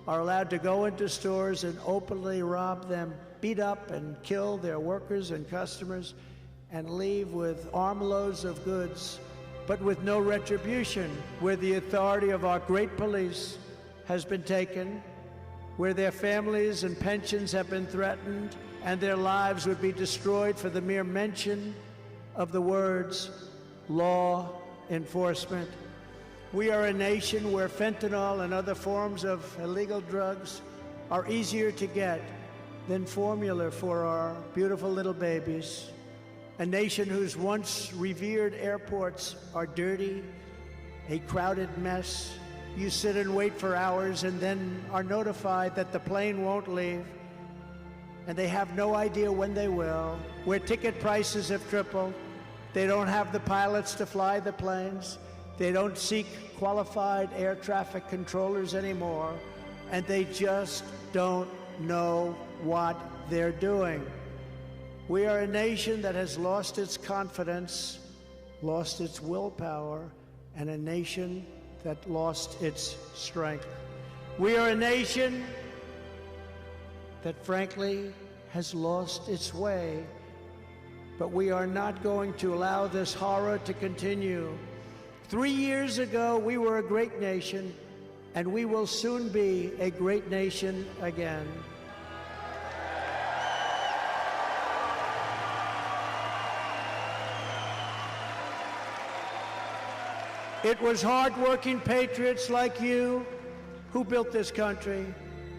are allowed to go into stores and openly rob them, beat up and kill their workers and customers, and leave with armloads of goods, but with no retribution, where the authority of our great police has been taken, where their families and pensions have been threatened, and their lives would be destroyed for the mere mention of the words law enforcement. We are a nation where fentanyl and other forms of illegal drugs are easier to get than formula for our beautiful little babies. A nation whose once revered airports are dirty, a crowded mess. You sit and wait for hours and then are notified that the plane won't leave, and they have no idea when they will, where ticket prices have tripled. They don't have the pilots to fly the planes. They don't seek qualified air traffic controllers anymore, and they just don't know what they're doing. We are a nation that has lost its confidence, lost its willpower, and a nation that lost its strength. We are a nation that frankly has lost its way, but we are not going to allow this horror to continue. 3 years ago, we were a great nation, and we will soon be a great nation again. It was hard-working patriots like you who built this country,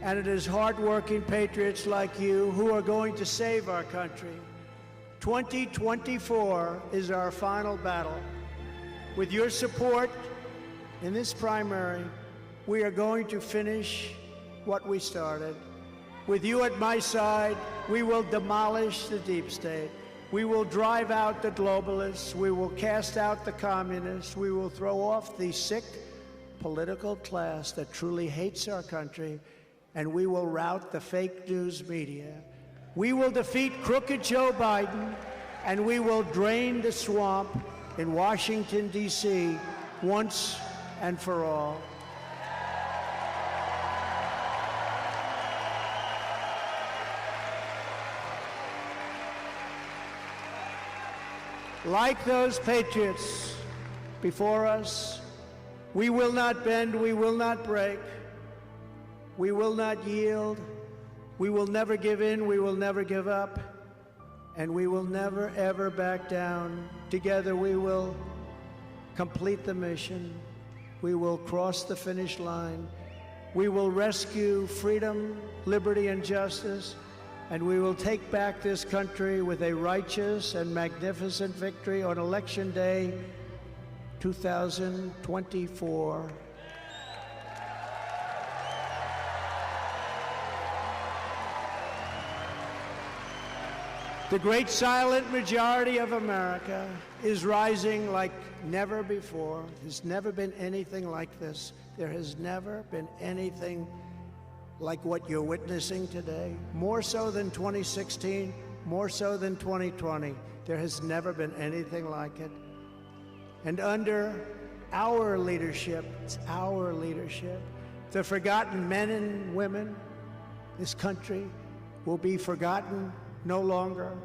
and it is hard-working patriots like you who are going to save our country. 2024 is our final battle. With your support in this primary, we are going to finish what we started. With you at my side, we will demolish the deep state. We will drive out the globalists. We will cast out the communists. We will throw off the sick political class that truly hates our country. And we will rout the fake news media. We will defeat crooked Joe Biden. And we will drain the swamp in Washington, D.C. once and for all. Like those patriots before us, we will not bend, we will not break, we will not yield, we will never give in, we will never give up, and we will never, ever back down. Together we will complete the mission. We will cross the finish line. We will rescue freedom, liberty, and justice. And we will take back this country with a righteous and magnificent victory on Election Day 2024. The great silent majority of America is rising like never before. There's never been anything like this. There has never been anything like what you're witnessing today, more so than 2016, more so than 2020. There has never been anything like it. And under our leadership, it's our leadership, the forgotten men and women, this country will be forgotten no longer.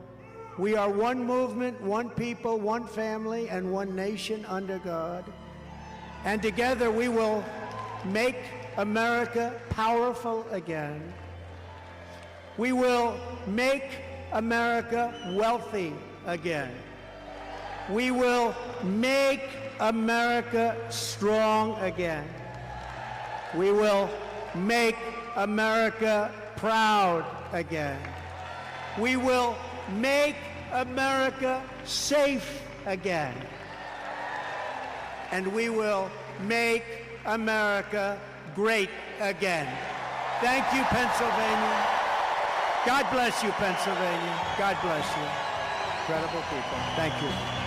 We are one movement, one people, one family, and one nation under God. And together we will make America powerful again. We will make America wealthy again. We will make America strong again. We will make America proud again. We will make America safe again. And we will make America great again. Thank you, Pennsylvania. God bless you, Pennsylvania. God bless you. Incredible people. Thank you.